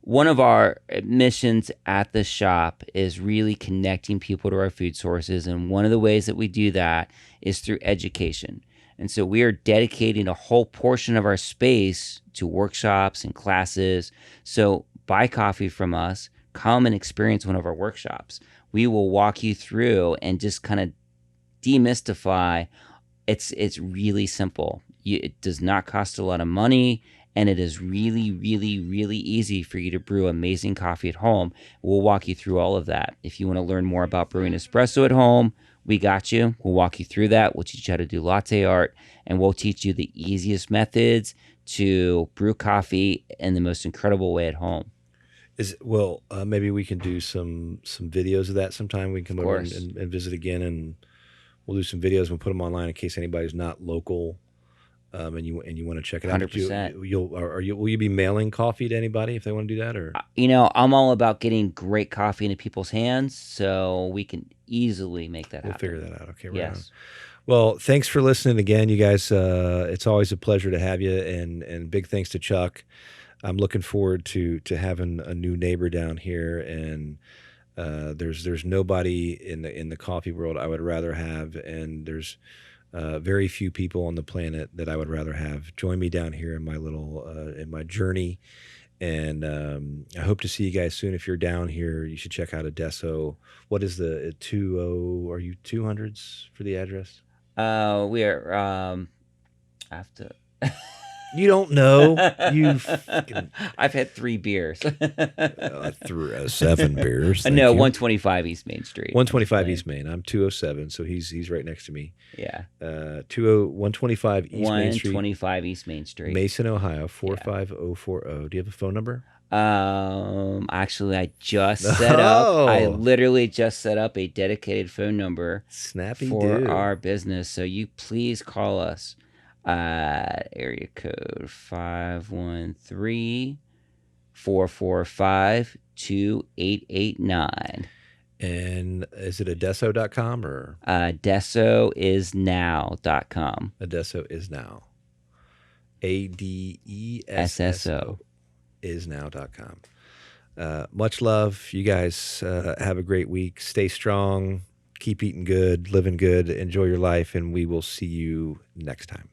one of our missions at the shop is really connecting people to our food sources. And one of the ways that we do that is through education. And so we are dedicating a whole portion of our space to workshops and classes. So buy coffee from us, come and experience one of our workshops. We will walk you through and just kind of demystify. It's really simple. It does not cost a lot of money. And it is really, really, really easy for you to brew amazing coffee at home. We'll walk you through all of that. If you want to learn more about brewing espresso at home, we got you. We'll walk you through that. We'll teach you how to do latte art, and we'll teach you the easiest methods to brew coffee in the most incredible way at home. Maybe we can do some videos of that sometime. We can come over and visit again, and we'll do some videos and put them online in case anybody's not local. And you want to check it out. 100%. Will you be mailing coffee to anybody if they want to do that? Or you know, I'm all about getting great coffee into people's hands, so we can easily make that happen. We'll figure that out. Okay, right. Yes. On. Well, thanks for listening again, you guys. It's always a pleasure to have you, and big thanks to Chuck. I'm looking forward to having a new neighbor down here, and There's nobody in the coffee world I would rather have, and there's very few people on the planet that I would rather have join me down here in my little in my journey. And I hope to see you guys soon. If you're down here, you should check out Adesso. What is the 20? Are you 200s for the address? We are. I have to. You don't know. You fucking. I've had 3 beers. I threw 7 beers. No, 125 East Main Street. 125 East Main. I'm 207, so he's right next to me. Yeah. 125 East Main Street. 125 East Main Street. Mason, Ohio, 45040. Do you have a phone number? Actually, I just set up. I literally just set up a dedicated phone number for our business. So you please call us. Area code 513-445-2889. And is it adesso.com or? Adessoisnow.com. Adesso is now. ADESSO isnow.com. Much love. You guys have a great week. Stay strong. Keep eating good, living good, enjoy your life, and we will see you next time.